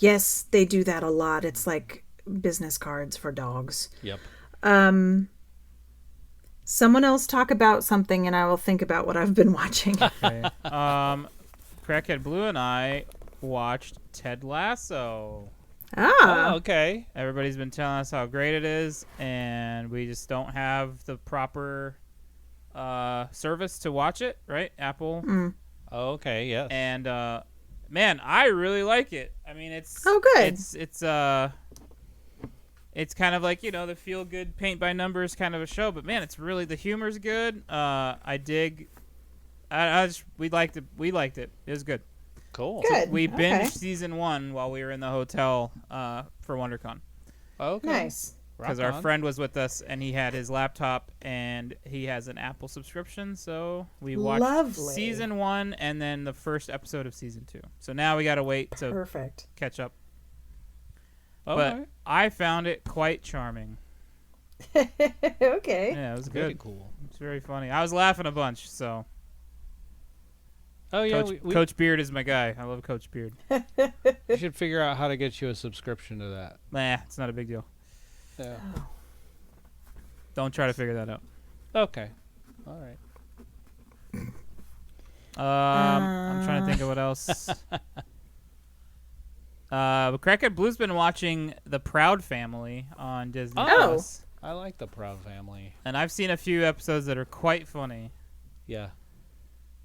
Yes, they do that a lot. It's like business cards for dogs. Yep. Someone else talk about something and I will think about what I've been watching. Okay. Crackhead Blue and I watched Ted Lasso. Ah. Oh, okay. Everybody's been telling us how great it is, and we just don't have the proper service to watch it, right? Apple. Oh, okay, yes. And man, I really like it. I mean, it's good. It's kind of like, the feel good paint by numbers kind of a show, but man, it's really, the humor's good. I dig. We liked it. It was good. Cool. Good. We Okay. binged season 1 while we were in the hotel for WonderCon. Okay. Nice. Because Rock our on. friend was with us, and he had his laptop, and he has an Apple subscription, so we watched Lovely. season 1 and then the first episode of season 2. So now we got to wait to Perfect. catch up. Okay. But I found it quite charming. Okay. Yeah, it was Very good. cool. It's very funny. I was laughing a bunch, so Oh, yeah, Coach, we Coach Beard is my guy. I love Coach Beard. should figure out how to get you a subscription to that. Nah, it's not a big deal. Yeah. Don't try to figure that out. Okay. All right. I'm trying to think of what else. Crackhead Blue's been watching The Proud Family on Disney Oh. Plus, I like the Proud Family. and I've seen a few episodes that are quite funny. Yeah.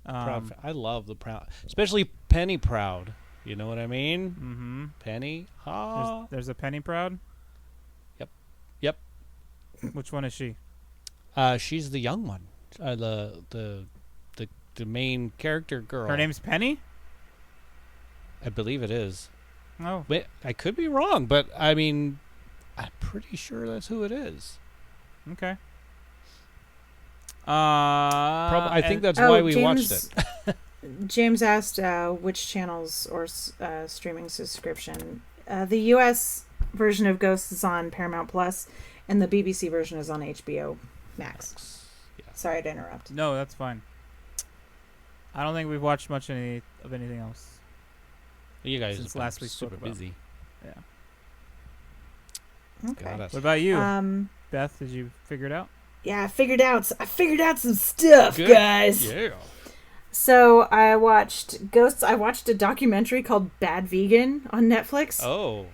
Um, I love the Proud. Especially Penny Proud. You know what I mean? mm-hmm. Penny. Ah. There's a Penny Proud. Yep. Which one is she? She's the young one. The main character girl. Her name's Penny? I believe it is. Oh. But I could be wrong, but I mean, I'm pretty sure that's who it is. Okay. I think that's Oh, why we James- watched it. James asked which channels or streaming subscription. The U.S. version of Ghosts is on Paramount Plus, and the BBC version is on HBO Max. Yeah. Sorry to interrupt. No, that's fine. I don't think we've watched much of anything else. You guys Since have been last we super spoke about. busy. Okay. Got us. What about you, Um. Beth? Did you figure it out? Yeah, I figured out some stuff, Good. guys. Yeah. So I watched Ghosts. I watched a documentary called Bad Vegan on Netflix. Oh.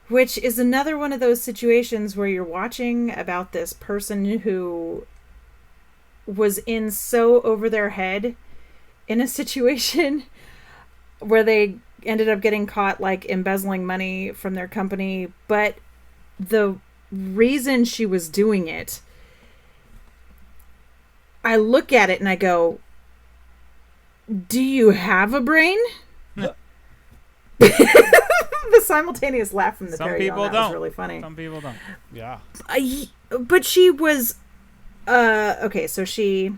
Which is another one of those situations where you're watching about this person who was in so over their head in a situation where they ended up getting caught like embezzling money from their company, but the reason she was doing it, I look at it and I go, do you have a brain? The simultaneous laugh from the Some Perry people on that was don't. really funny. Some people don't. Yeah. But she was okay, so she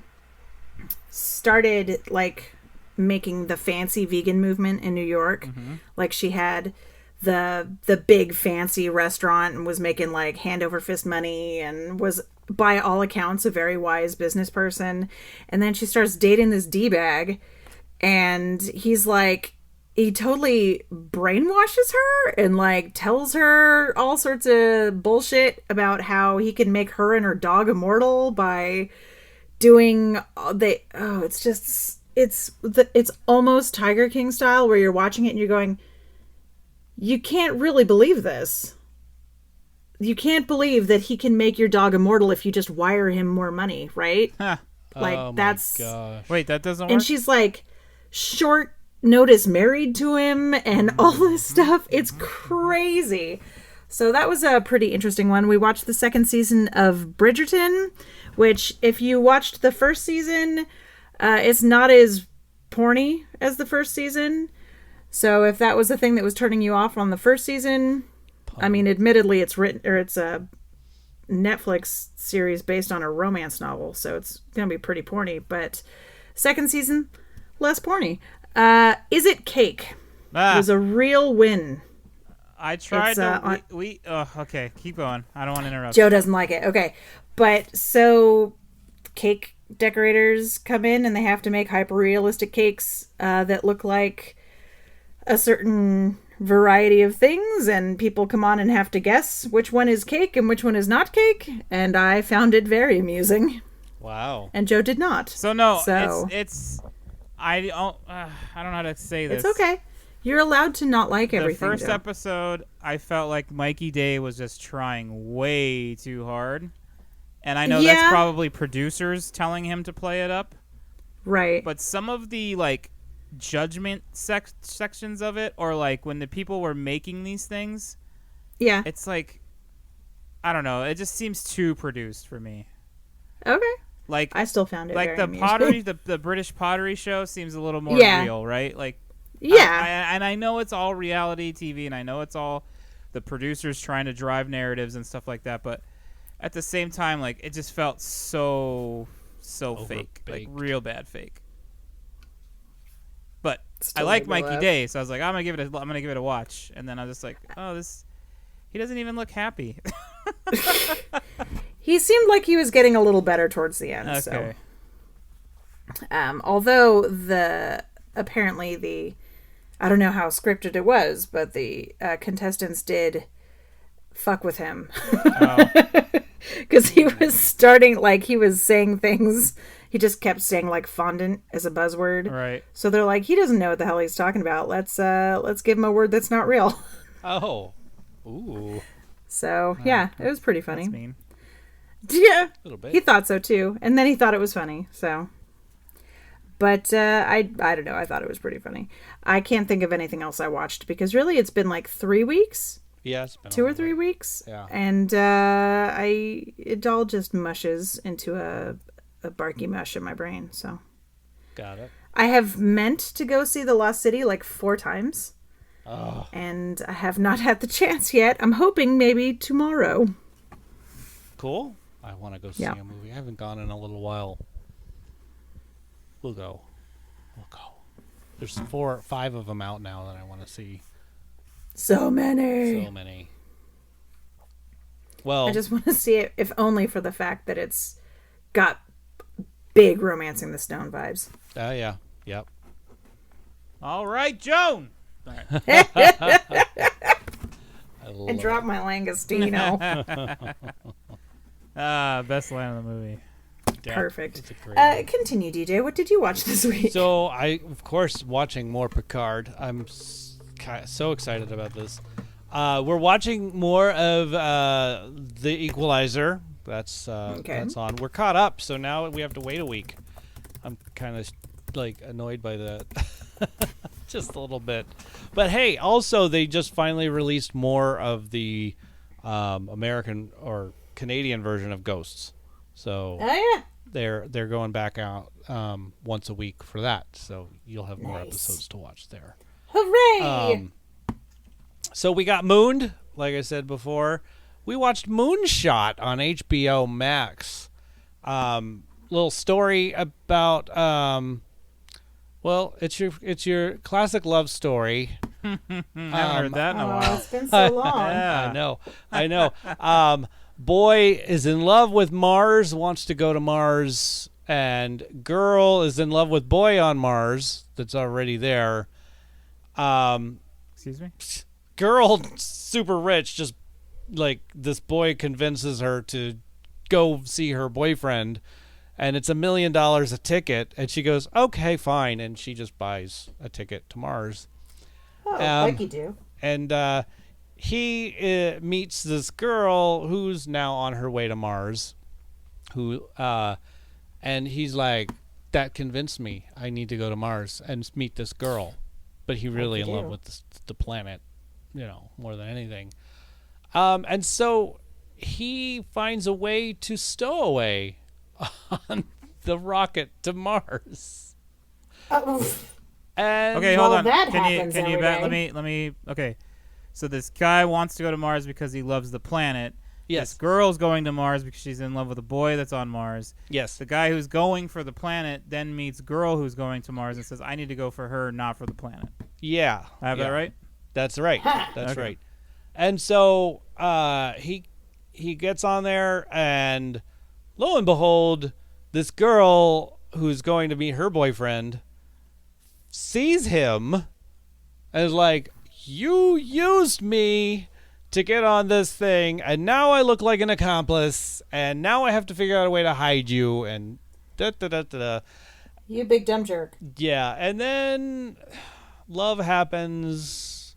started like making the fancy vegan movement in New York. Like she had the big fancy restaurant and was making like hand over fist money and was by all accounts a very wise business person. And then she starts dating this D-bag, and he's like, he totally brainwashes her and like tells her all sorts of bullshit about how he can make her and her dog immortal by doing it's almost Tiger King style, where you're watching it and you're going, you can't really believe this. You can't believe that he can make your dog immortal if you just wire him more money, right? Huh. Like Oh my that's gosh. Wait, that doesn't work? and she's like short notice married to him and all this stuff. It's crazy. So that was a pretty interesting one. We watched the second season of Bridgerton, which if you watched the first season, it's not as porny as the first season. So if that was the thing that was turning you off on the first season, I mean, admittedly it's a Netflix series based on a romance novel, so it's going to be pretty porny, but second season, less porny. Is It Cake? It was a real win. I tried it's, to. Okay, keep going. I don't want to interrupt. Joe doesn't like it. Okay. But so cake decorators come in and they have to make hyper realistic cakes that look like a certain variety of things, and people come on and have to guess which one is cake and which one is not cake, and I found it very amusing. Wow. And Joe did not. So no, So- it's I don't know how to say this. It's okay. You're allowed to not like everything. The first Joe. episode, I felt like Mikey Day was just trying way too hard. And I know that's probably producers telling him to play it up. Right. But some of the, like, judgment sections of it, or, like, when the people were making these things, yeah, it's like, I don't know. It just seems too produced for me. Okay. Like, I still found it like very the amusing. pottery, the British pottery show seems a little more real, right? Like, yeah, and I know it's all reality TV, and I know it's all the producers trying to drive narratives and stuff like that, but at the same time, like, it just felt so fake, like real bad fake. But Still I like made me Mikey laugh. Day, so I was like, I'm gonna give it a watch, and then I was just like, oh, he doesn't even look happy. He seemed like he was getting a little better towards the end. Okay. So, although apparently I don't know how scripted it was, but the contestants did fuck with him because he was starting, like, he was saying things. He just kept saying, like, fondant as a buzzword. Right. So they're like, he doesn't know what the hell he's talking about. Let's give him a word that's not real. Oh. Ooh. So yeah, it was pretty funny. That's mean. Yeah, A little bit. he thought so too, and then he thought it was funny. So, but I don't know. I thought it was pretty funny. I can't think of anything else I watched because really it's been like 3 weeks, Yeah, it's been 2 or a 3 weeks, Yeah. and it all just mushes into a barky mush in my brain. So Got it. I have meant to go see The Lost City like 4 times, Oh. and I have not had the chance yet. I'm hoping maybe tomorrow. Cool. I want to go see Yeah. a movie. I haven't gone in a little while. We'll go. There's 4 or 5 of them out now that I want to see. So many. So many. Well, I just want to see it, if only for the fact that it's got big Romancing the Stone vibes. yeah. Yep. All right, Joan. And drop my Langostino. Best line of the movie. Perfect. It's a great Continue, DJ. What did you watch this week? So I, of course, watching more Picard. I'm so excited about this. We're watching more of The Equalizer. That's that's on. We're caught up, so now we have to wait a week. I'm kind of like annoyed by that, just a little bit. But hey, also they just finally released more of the American or Canadian version of Ghosts. So Oh, they're going back out once a week for that. So you'll have more Nice. episodes to watch there. hooray! So we got Mooned, like I said before. We watched Moonshot on HBO Max. Little story about well, it's your classic love story. I haven't heard that in a Oh, while. it's been so long. Yeah. I know. Boy is in love with Mars, wants to go to Mars, and girl is in love with boy on Mars that's already there. Excuse me? Girl, super rich, just like this boy convinces her to go see her boyfriend, and it's $1 million a ticket, and she goes, okay, fine, and she just buys a ticket to Mars. Oh, like you do. And he meets this girl who's now on her way to Mars, and he's like, that convinced me. I need to go to Mars and meet this girl. But he really in love with the planet, more than anything. And so he finds a way to stow away on the rocket to Mars. And Okay, hold on. that Can happens you every back? day. Let me. Okay, so this guy wants to go to Mars because he loves the planet. Yes. This girl's going to Mars because she's in love with a boy that's on Mars. Yes. The guy who's going for the planet then meets girl who's going to Mars and says, "I need to go for her, not for the planet." Yeah. I have that right? That's right. That's Okay. right. And so he gets on there, and lo and behold, this girl who's going to meet her boyfriend sees him and is like, you used me to get on this thing, and now I look like an accomplice, and now I have to figure out a way to hide you, and da-da-da-da-da. You big dumb jerk. Yeah, and then love happens.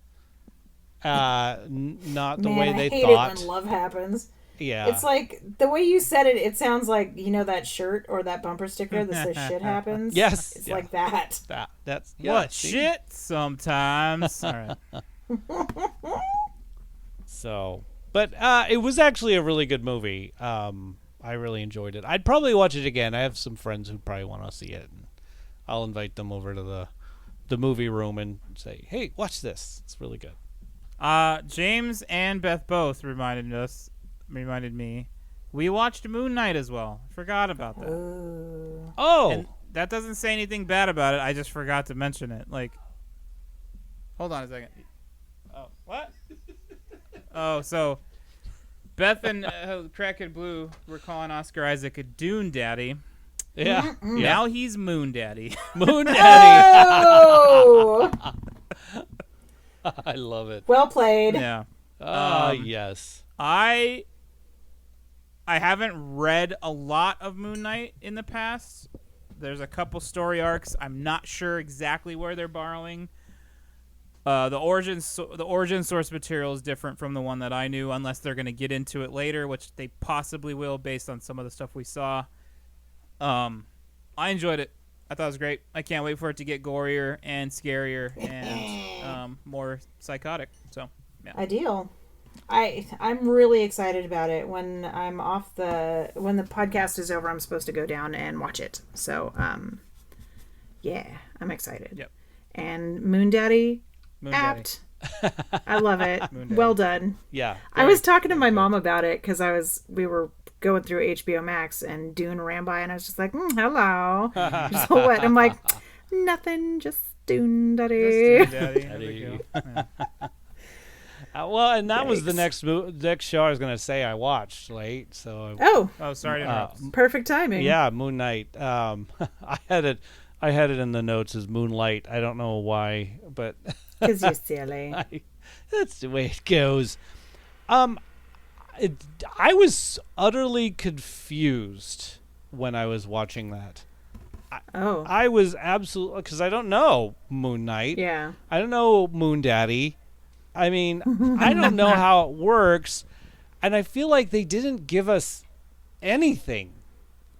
Not the Man, way I they hate thought. it when love happens. Yeah. It's like the way you said it. It sounds like that shirt or that bumper sticker that says "shit happens." Yes, it's yeah. like that. That's What see? shit? Sometimes. All right. So, but it was actually a really good movie. I really enjoyed it. I'd probably watch it again. I have some friends who probably want to see it. And I'll invite them over to the movie room and say, "Hey, watch this. It's really good." James and Beth both reminded me. We watched Moon Knight as well. Forgot about that. Oh, And that doesn't say anything bad about it. I just forgot to mention it. Like, hold on a second. Oh, what? Oh, so Beth and Crackhead Blue were calling Oscar Isaac a Dune Daddy. yeah. Now he's Moon Daddy. Moon Daddy. Oh, I love it. well played. Yeah. Yes. I haven't read a lot of Moon Knight in the past. There's a couple story arcs. I'm not sure exactly where they're borrowing. The origin source material is different from the one that I knew, unless they're going to get into it later, which they possibly will based on some of the stuff we saw. I enjoyed it. I thought it was great. I can't wait for it to get gorier and scarier and more psychotic. So, yeah. Ideal. I'm really excited about it. When the podcast is over, I'm supposed to go down and watch it. So, yeah, I'm excied. Yep. And Moon Daddy, Moon apt. I love it. Daddy. Well done. Yeah. I was talking to my mom about it because we were going through HBO Max and Dune ran by, and I was just like, hello. So what? I'm like, nothing, just Dune Daddy. Just Moon Daddy. There we go. Yeah. Well, and that was the Yikes. next show I was going to say I watched late. So Oh, Sorry to interrupt. perfect timing. yeah, Moon Knight. I had it in the notes as Moonlight. I don't know why, but Because you're silly. that's the way it goes. I was utterly confused when I was watching that. Oh, I was absolutely, because I don't know Moon Knight. yeah. I don't know Moon Daddy. I mean, I don't know how it works, and I feel like they didn't give us anything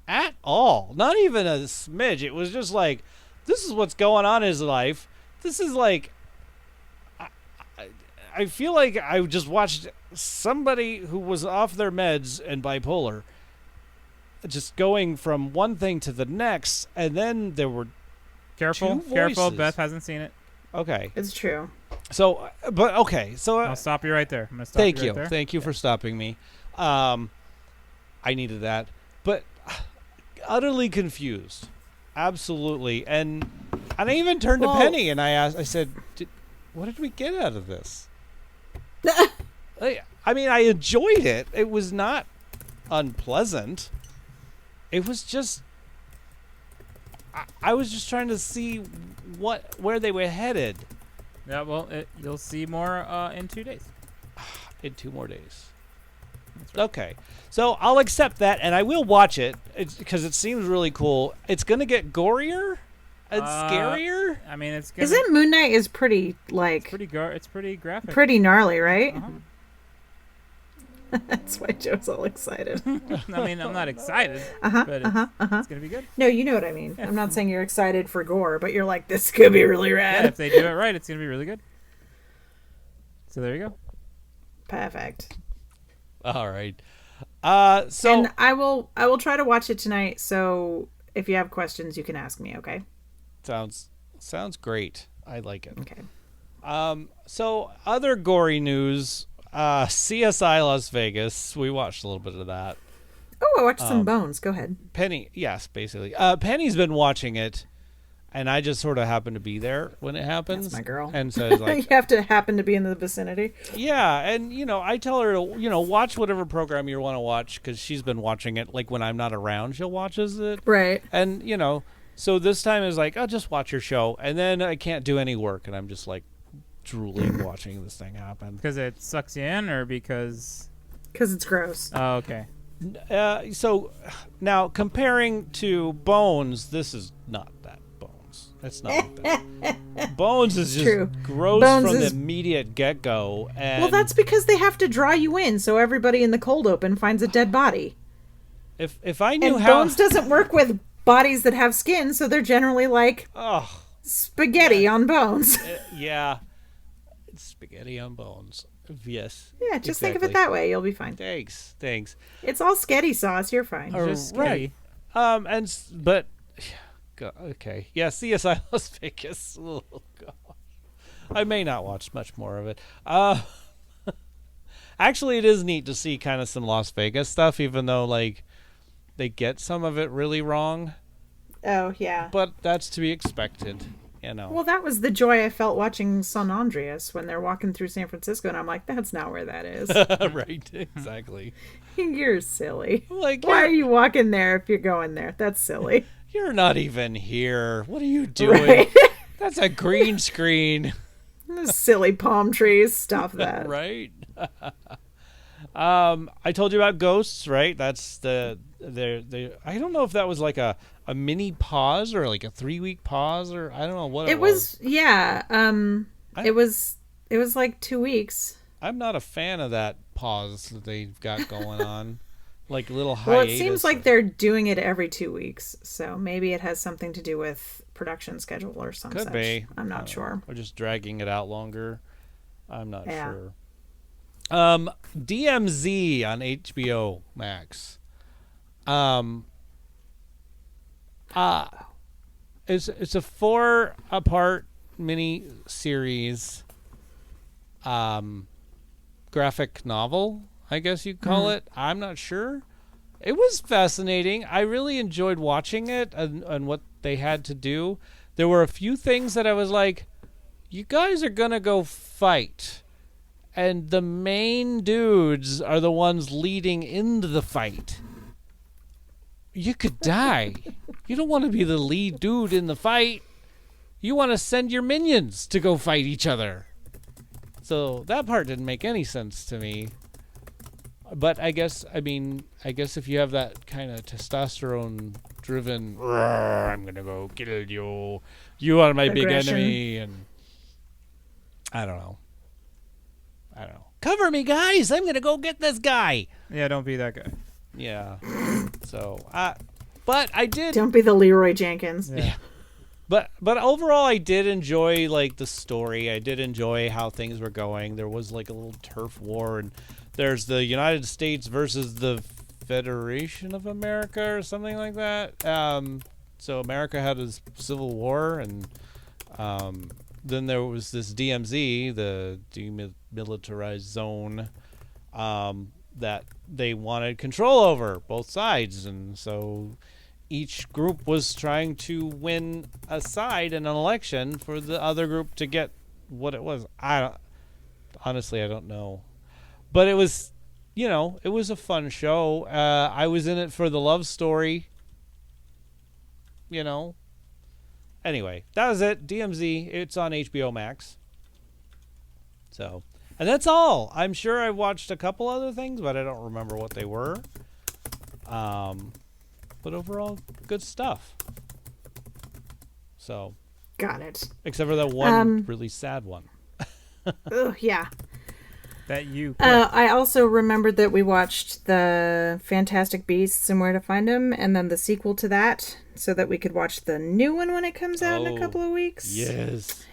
at all. Not even a smidge. It was just like, this is what's going on in his life. This is like, I feel like I just watched somebody who was off their meds and bipolar just going from one thing to the next, and then there were Careful. two Careful. voices. Beth hasn't seen it. okay. It's true. So, but okay. So I'll stop you right there. I'm gonna stop thank you. you. Right there. Thank you for stopping me. I needed that. But utterly confused. Absolutely. And I even turned to Penny and I said, what did we get out of this? I mean, I enjoyed it. It was not unpleasant. It was just, I was just trying to see where they were headed. Yeah. Well, you'll see more in 2 days. In 2 more days. Okay. So I'll accept that, and I will watch it because it seems really cool. It's going to get gorier and scarier. I mean, it's gonna, Isn't Moon Knight is pretty, like, it's pretty graphic. pretty gnarly, right? Uh-huh. That's why Joe's all excited. I mean, I'm not excited, but it's gonna be good. No, you know what I mean. I'm not saying you're excited for gore, but you're like, this could be really Yeah, rad. if they do it right, it's gonna be really good. So there you go. Perfect. All right. So And I will try to watch it tonight, so if you have questions, you can ask me, okay? sounds great. I like it. Okay. So other gory news. CSI Las Vegas. We watched a little bit of that. Oh, I watched some Bones. Go ahead. Penny, yes, basically. Penny's been watching it, and I just sort of happened to be there when it happens. That's my girl. And so it's like, You have to happen to be in the vicinity. yeah, and I tell her to watch whatever program you want to watch because she's been watching it. Like when I'm not around, she'll watches it. Right. And so this time is like, oh, just watch your show, and then I can't do any work, and I'm just like drooling watching this thing happen. Because it sucks you in, or because? Because it's gross. Oh, okay. So now comparing to Bones, this is not that Bones. It's not like that. Bones is just True. gross Bones from the is- immediate get-go. And Well, that's because they have to draw you in, so everybody in the cold open finds a dead body. if I knew And how... Bones doesn't work with bodies that have skin, so they're generally like Oh, spaghetti on bones. yeah. It's spaghetti on bones. Yes. Yeah, just think of it exactly. that way. You'll be fine. Thanks. It's all sketty sauce. You're fine. Just Right. But okay. Yeah, CSI Las Vegas. Oh, God. I may not watch much more of it. Actually, it is neat to see kind of some Las Vegas stuff, even though like they get some of it really wrong. Oh, yeah. But that's to be expected, you know. Well, that was the joy I felt watching San Andreas when they're walking through San Francisco, and I'm like, that's not where that is. Right, exactly. You're silly. Like, Why are you walking there if you're going there? That's silly. you're not even here. What are you doing? Right? That's a green screen. Silly palm trees. Stop that. Right. I told you about ghosts, right? That's the I don't know if that was like a mini pause or like a 3-week pause, or I don't know what it was. Yeah. It was like 2 weeks. I'm not a fan of that pause that they've got going on. Like little hiatus. Well, it seems like they're doing it every 2 weeks, so maybe it has something to do with production schedule or something. Could be. I'm not sure. Or just dragging it out longer. I'm not Yeah. sure. DMZ on HBO Max. It's a 4-part mini series graphic novel, I guess you'd call it. I'm not sure. It was fascinating. I really enjoyed watching it and what they had to do. There were a few things that I was like, you guys are gonna go fight, and the main dudes are the ones leading into the fight. You could die. You don't want to be the lead dude in the fight. You want to send your minions to go fight each other. So that part didn't make any sense to me. But I guess if you have that kind of testosterone driven, I'm going to go kill you. You are my big Aggression. enemy. And I don't know. Cover me, guys. I'm going to go get this guy. Yeah, don't be that guy. Yeah. So, but I did. Don't be the Leroy Jenkins. Yeah. But overall, I did enjoy like the story. I did enjoy how things were going. There was like a little turf war, and there's the United States versus the Federation of America or something like that. So America had a civil war, and then there was this DMZ, the demilitarized zone, that they wanted control over, both sides, and so each group was trying to win a side in an election for the other group to get what it was. Honestly, I don't know, but it was, it was a fun show. I was in it for the love story. Anyway, that was it. DMZ. It's on HBO Max. So. And that's all. I'm sure I watched a couple other things, but I don't remember what they were. But overall, good stuff. So, Got it. except for that one really sad one. Oh, yeah. That you. I also remembered that we watched the Fantastic Beasts and Where to Find Them, and then the sequel to that, so that we could watch the new one when it comes out in a couple of weeks. Yes.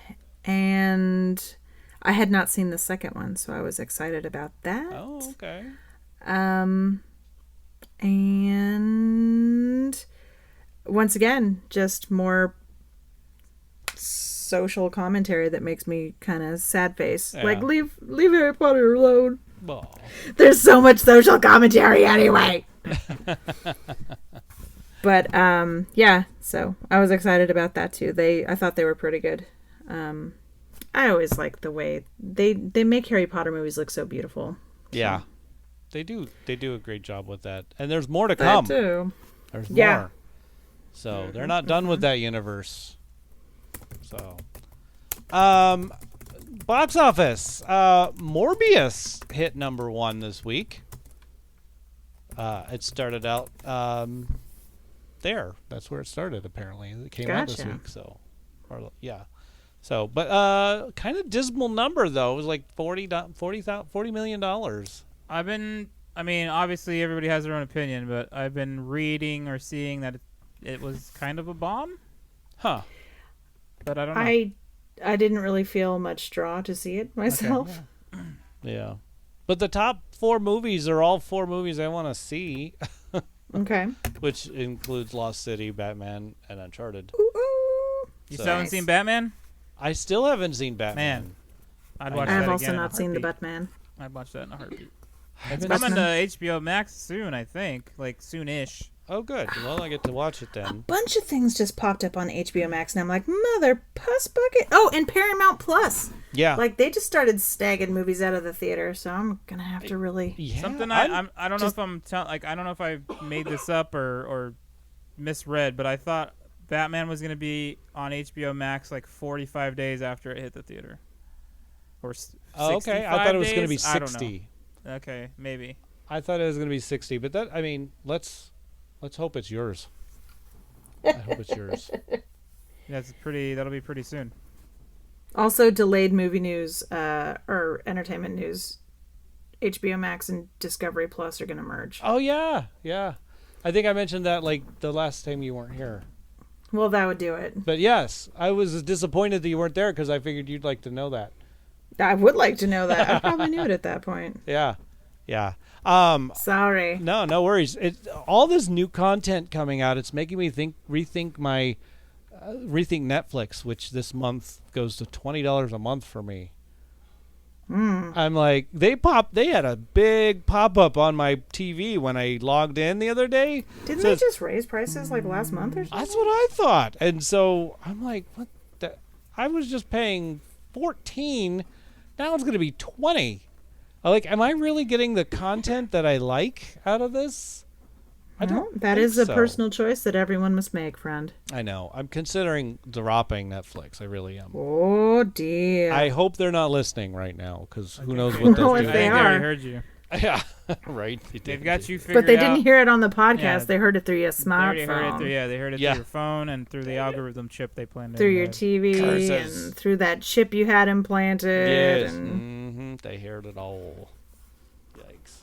And I had not seen the second one, so I was excited about that. Oh, okay. And once again, just more social commentary that makes me kind of sad face. Yeah. Like, leave Harry Potter alone. Oh. There's so much social commentary anyway. But yeah, so I was excited about that too. I thought they were pretty good. I always like the way they make Harry Potter movies look so beautiful. Yeah. They do a great job with that. And there's more to That come. too. There's Yeah. more. So they're not done with that universe. So, box office. Morbius hit #1 this week. It started out there. That's where it started. Apparently, it came out this Gotcha. week. So, Or yeah. So, but kind of dismal number though. It was like $40 million. I mean, obviously everybody has their own opinion, but I've been reading or seeing that it was kind of a bomb. Huh. But I don't know. I didn't really feel much draw to see it myself. Yeah. But the top 4 movies are all 4 movies I want to see, Okay. which includes Lost City, Batman, and Uncharted. Ooh, ooh. You So- still haven't seen Batman? I still haven't seen Batman. Man, I'd watch that I've again also in a not seen the heartbeat. Batman. I'd watch that in a heartbeat. It's It's coming to HBO Max soon, I think. Like, soon-ish. Oh, good. Well, I get to watch it then. Bunch of things just popped up on HBO Max, and I'm like, mother puss bucket. Oh, and Paramount Plus. Yeah. Like, they just started stagging movies out of the theater, so I'm gonna have to really. Yeah, Something I don't know if I don't know if I made this up or misread, but I thought Batman was going to be on HBO Max like 45 days after it hit the theater. Or Oh, okay. I thought it was going to be 60. 60. Okay, maybe. I thought it was going to be 60, but that, I mean, let's hope it's yours. I hope it's yours. Yeah, that'll be pretty soon. Also, delayed movie news, or entertainment news. HBO Max and Discovery Plus are gonna merge. Oh, yeah. Yeah. I think I mentioned that like the last time you weren't here. Well, that would do it. But yes, I was disappointed that you weren't there because I figured you'd like to know that. I would like to know that. I probably knew it at that point. Yeah. Yeah. Sorry. No worries. All this new content coming out, it's making me rethink Netflix, which this month goes to $20 a month for me. I'm like, they had a big pop-up on my TV when I logged in the other day. Didn't they just raise prices like last month or something? That's what I thought. And so I'm like, what the? I was just paying 14. Now it's going to be 20. Am I really getting the content that I like out of this? I don't. That think is a so. personal choice that everyone must make, friend. I know. I'm considering dropping Netflix. I really am. Oh dear. I hope they're not listening right now, because who knows what No, they'll if do. I they think they are. already heard you. Yeah, right. They've got you figured But they out. didn't hear it on the podcast. Yeah. They heard it through your They already heard it smartphone, they heard it Yeah. through your phone and through the algorithm chip they planted. through in your head. TV, Curses. and through that chip you had implanted. Yes. And They heard it all. Yikes.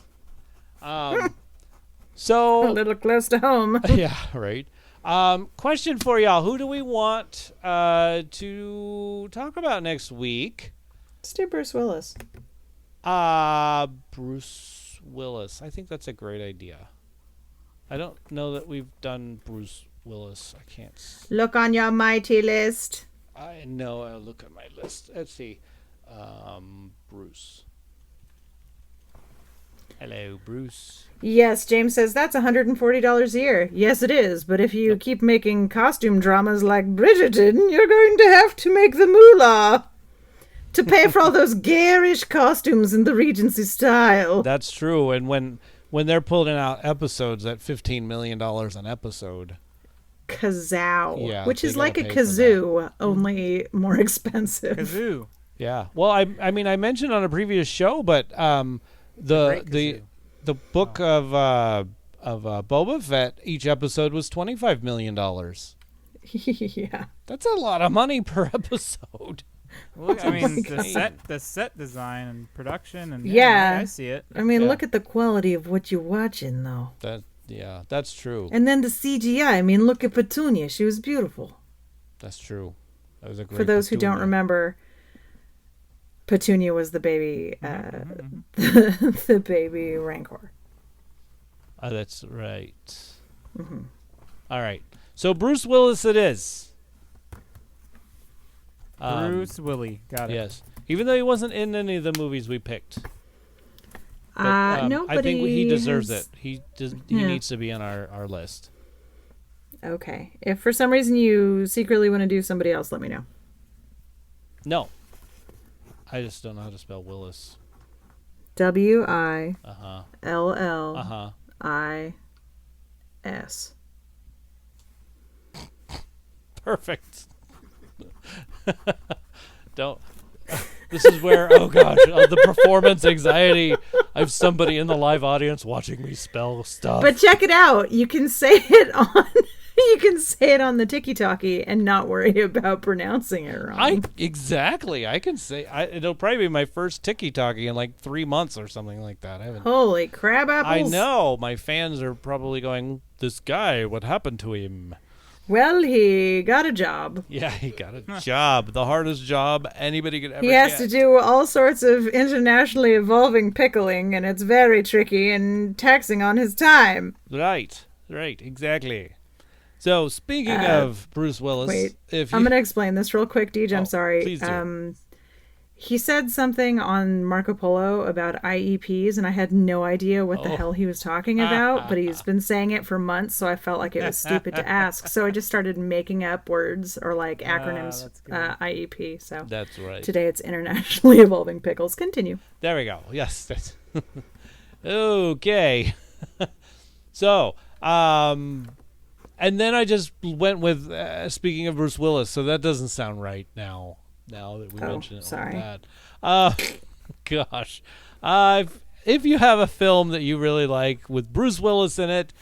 a So little close to home. yeah, right. Question for y'all: who do we want to talk about next week? Let's do Bruce Willis. Bruce Willis. I think that's a great idea. I don't know that we've done Bruce Willis. I can't. Look on your mighty list. I know. I'll look at my list. Let's see. Bruce. Hello, Bruce. Yes, James says that's $140 a year. Yes, it is. But if you keep making costume dramas like Bridgerton, you're going to have to make the moolah to pay for all those garish costumes in the Regency style. That's true. And when they're pulling out episodes at $15 million an episode. Kazoo, Yeah, which they is like a gotta pay for kazoo, only more expensive. Kazoo. Yeah. Well, I mean, I mentioned on a previous show, but the book of Boba Fett, each episode was $25 million. Yeah. That's a lot of money per episode. Well, I mean, God. the set design and production and Yeah. I see it. I mean, Yeah. look at the quality of what you're watching, though. That's true. And then the CGI. I mean, look at Petunia. She was beautiful. That's true. That was a great. For those who don't Petunia. remember, Petunia was the baby, the baby Rancor. Oh, that's right. All right. So Bruce Willis, it is. Bruce Willie. Got it. Yes. Even though he wasn't in any of the movies we picked. But, Nobody. I think he deserves has- it. He Yeah. needs to be on our list. Okay. If for some reason you secretly want to do somebody else, let me know. No. I just don't know how to spell Willis. WILLIS. Perfect. Don't. This is where, oh gosh, the performance anxiety. I have somebody in the live audience watching me spell stuff. But check it out. You can say it on. You can say it on the tiki-talkie and not worry about pronouncing it wrong. Exactly. I can say it'll probably be my first tiki-talkie in like 3 months or something like that. I haven't. Holy crab apples! I know my fans are probably going, "This guy, what happened to him?" Well, he got a job. Yeah, he got a job, the hardest job anybody could ever He has get. to do all sorts of internationally evolving pickling, and it's very tricky and taxing on his time. Right, exactly. So speaking of Bruce Willis, Wait, if I'm going to explain this real quick, Deej. I'm sorry. Please do. He said something on Marco Polo about IEPs, and I had no idea what the hell he was talking about, but he's been saying it for months, so I felt like it was stupid to ask. So I just started making up words or like acronyms, IEP. So that's right. Today it's Internationally Evolving Pickles. Continue. There we go. Yes. That's okay. So, and then I just went with, speaking of Bruce Willis, so that doesn't sound right now that we mentioned it sorry. like that. Gosh. If you have a film that you really like with Bruce Willis in it,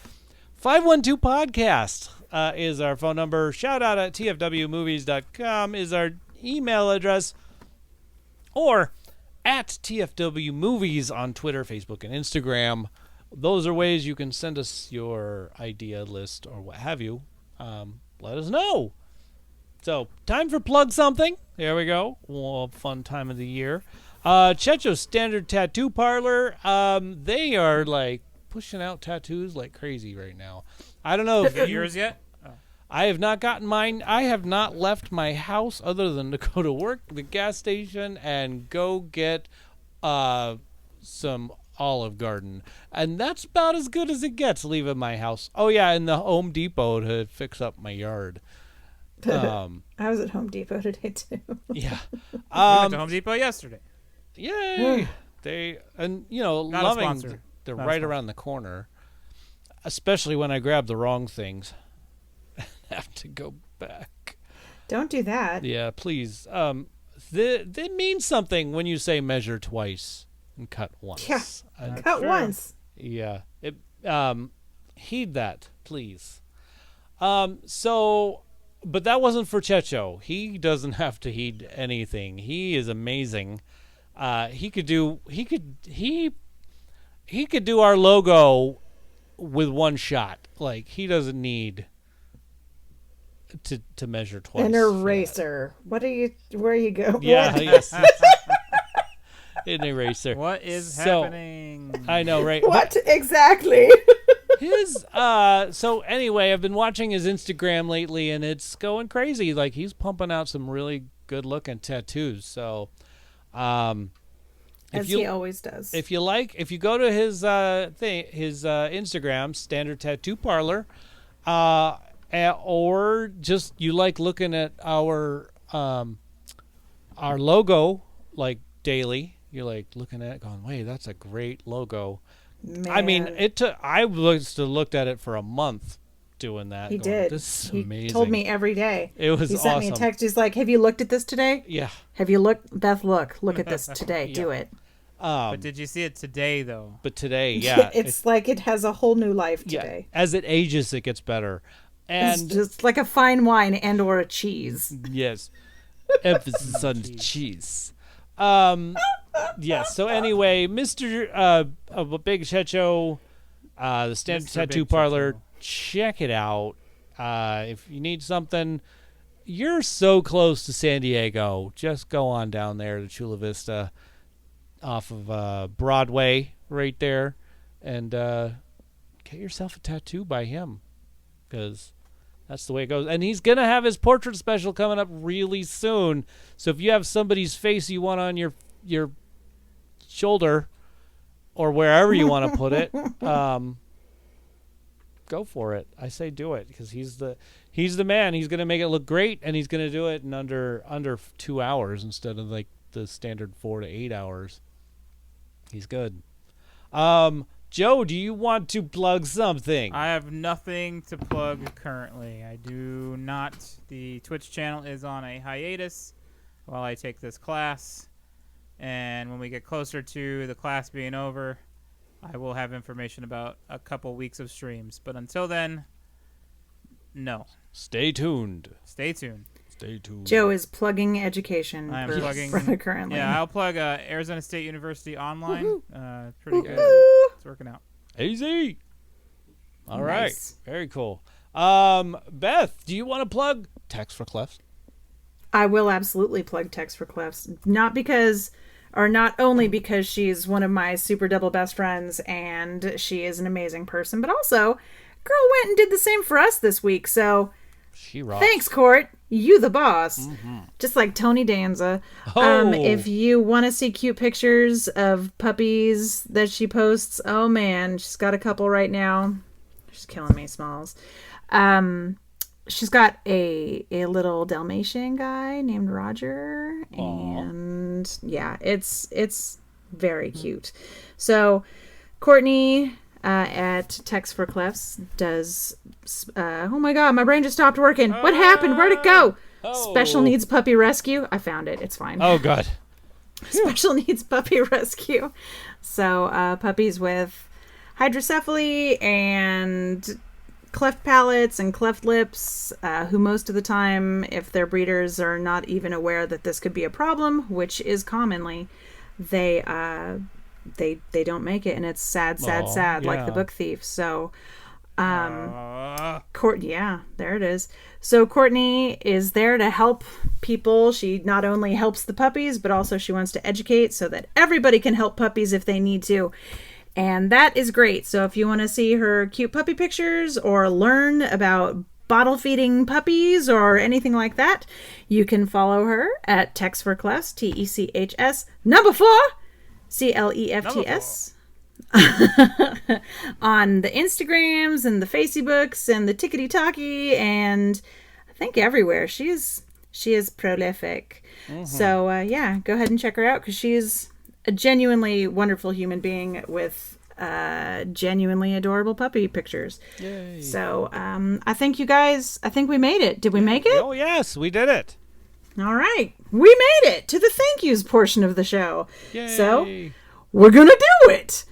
512 Podcast is our phone number. Shout out at tfwmovies.com is our email address. Or at tfwmovies on Twitter, Facebook, and Instagram. Those are ways you can send us your idea list or what have you. Let us know. So, time for Plug Something. There we go. Well, fun time of the year. Checho's Standard Tattoo Parlor. They are like pushing out tattoos like crazy right now. I don't know if Yours yet? Oh. I have not gotten mine. I have not left my house other than to go to work, the gas station, and go get some Olive Garden. And that's about as good as it gets leaving my house. Oh, yeah, and the Home Depot to fix up my yard. I was at Home Depot today, too. Yeah. We went to Home Depot yesterday. Yay! Not a loving. sponsor. They're Not a right sponsor. around the corner. Especially when I grab the wrong things. Have to go back. Don't do that. Yeah, please. That means something when you say measure twice and cut once. Yeah. And- Cut Sure. once. yeah. Heed that, please. But that wasn't for Checho. He doesn't have to heed anything. He is amazing. He could do our logo with one shot. Like, he doesn't need to measure twice. An for that. eraser. Where are you going? Yeah, yes. An eraser. What is So- happening? I know, right? What exactly? His so anyway, I've been watching his Instagram lately, and it's going crazy. Like, he's pumping out some really good looking tattoos. So, As he always does. if you go to his Instagram, Standard Tattoo Parlor, or just you like looking at our logo like daily. You're like looking at it, going, "Wait, that's a great logo." Man, I mean, I looked at it for a month doing that. he going, did. This is He amazing. told me every day. It was He sent me a awesome. text. He's like, "Have you looked at this today? Yeah. Have you looked, Beth? Look at this today. Do it." But did you see it today, though? But today, yeah, it's like it has a whole new life yeah. today. As it ages, it gets better. It's And just like a fine wine and or a cheese. yes, emphasis on the cheese. Yes. So anyway, Mr. Big Checho, the Standard Mr. Tattoo Big Parlor. Checho. Check it out. If you need something, you're so close to San Diego. Just go on down there to Chula Vista, off of Broadway, right there, and get yourself a tattoo by him, because that's the way it goes. And he's going to have his portrait special coming up really soon. So if you have somebody's face you want on your shoulder or wherever you want to put it, go for it. I say do it, because he's the man. He's going to make it look great, and he's going to do it in under 2 hours instead of like the standard 4 to 8 hours. He's good. Joe, do you want to plug something? I have nothing to plug currently. I do not. The Twitch channel is on a hiatus while I take this class. And when we get closer to the class being over, I will have information about a couple weeks of streams. But until then, No. Stay tuned. Stay tuned. Stay tuned. Joe is plugging education. I am plugging currently. Yeah, I'll plug Arizona State University online. Pretty good. Woohoo! It's working out. Easy. All right. Nice. Very cool. Beth, do you want to plug Text for Clefs? I will absolutely plug Text for Clefs. Not only because she's one of my super double best friends and she is an amazing person, but also, girl went and did the same for us this week. So, She rocks. thanks, Court. You the boss. Just like Tony Danza. Oh. If you want to see cute pictures of puppies that she posts, oh man, she's got a couple right now. She's killing me, Smalls. She's got a little Dalmatian guy named Roger. And yeah, it's very cute. So Courtney at Text for Clefs does oh my god, my brain just stopped working. What happened? Where'd it go? Special needs puppy rescue. I found it. It's fine. Oh, God. Special needs puppy rescue. So puppies with hydrocephaly and cleft palates and cleft lips, who most of the time, if their breeders are not even aware that this could be a problem, which is commonly, they don't make it, and it's sad, like the yeah. book thief. So yeah, there it is. So Courtney is there to help people. She not only helps the puppies, but also she wants to educate so that everybody can help puppies if they need to. And that is great. So if you want to see her cute puppy pictures or learn about bottle feeding puppies or anything like that, you can follow her at Text for Clefs, TECHS, number 4, CLEFTS. On the Instagrams and the Facebooks and the Tickety Talkie, and I think everywhere. She is prolific. So yeah, go ahead and check her out because she's a genuinely wonderful human being with genuinely adorable puppy pictures. Yay. So I think we made it. Did we make it? Oh, yes, we did it. All right, we made it to the thank yous portion of the show. Yay. So we're gonna do it.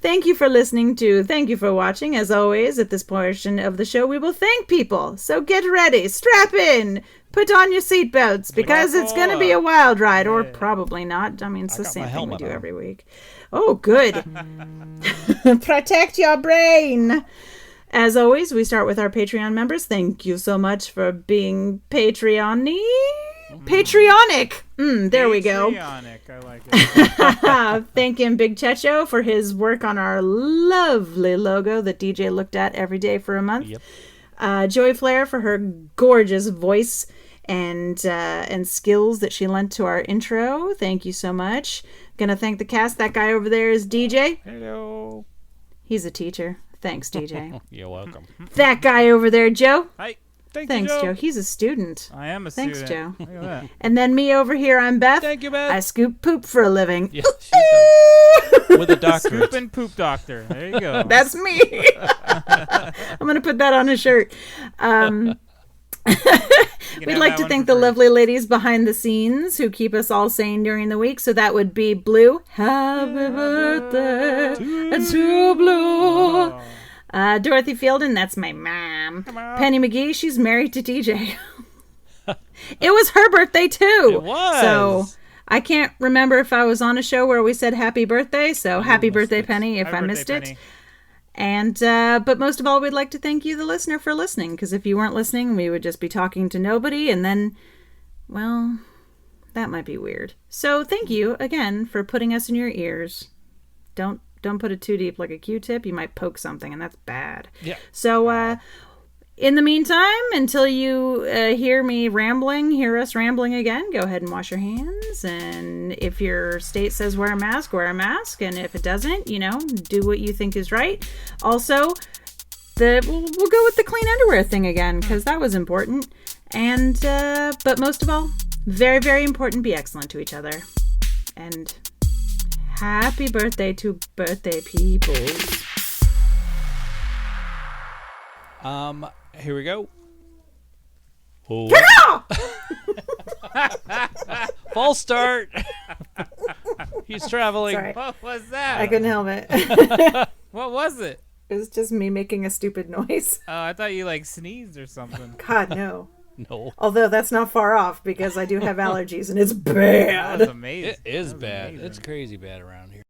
Thank you for listening to, thank you for watching. As always, at this portion of the show, we will thank people. So get ready, strap in, put on your seatbelts, because it's going to be a wild ride, or probably not. I mean, it's the same thing we do every week. Oh, good. Protect your brain. As always, we start with our Patreon members. Thank you so much for being Patreon-y. Patriotic. There we go. Patriotic, I like it. Thanking Big Checho for his work on our lovely logo that DJ looked at every day for a month. Yep. Joy Flair for her gorgeous voice and skills that she lent to our intro. Thank you so much. Gonna thank the cast. That guy over there is DJ. Hello. He's a teacher. Thanks, DJ. You're welcome. That guy over there, Joe. Hi. Thanks, Joe. He's a student. I am a Thanks, student. Joe. Look at that. And then me over here, I'm Beth. Thank you, Beth. I scoop poop for a living. Yeah, she does. With a doctorate. Scoop and poop doctor. There you go. That's me. I'm going to put that on a shirt. We'd like to thank the lovely ladies behind the scenes who keep us all sane during the week. So that would be Blue. Happy birthday to Blue. Dorothy Fielden, that's my mom. Penny McGee, she's married to DJ. It was her birthday too. It was. So I can't remember if I was on a show where we said happy birthday. So happy birthday, Penny, if I missed it. And but most of all, we'd like to thank you, the listener, for listening. Because if you weren't listening, we would just be talking to nobody. And then, well, that might be weird. So thank you again for putting us in your ears. Don't put it too deep like a Q-tip. You might poke something, and that's bad. Yeah. So in the meantime, until you hear us rambling again, go ahead and wash your hands. And if your state says wear a mask. And if it doesn't, do what you think is right. Also, we'll go with the clean underwear thing again, because that was important. And but most of all, very, very important, be excellent to each other. And happy birthday to birthday people. Here we go. Oh. False start. He's traveling. Sorry. What was that? I couldn't help it. What was it? It was just me making a stupid noise. Oh, I thought you like sneezed or something. God, no. No. Although that's not far off because I do have allergies and it's That bad. was amazing. It is That was bad. amazing. It's crazy bad around here.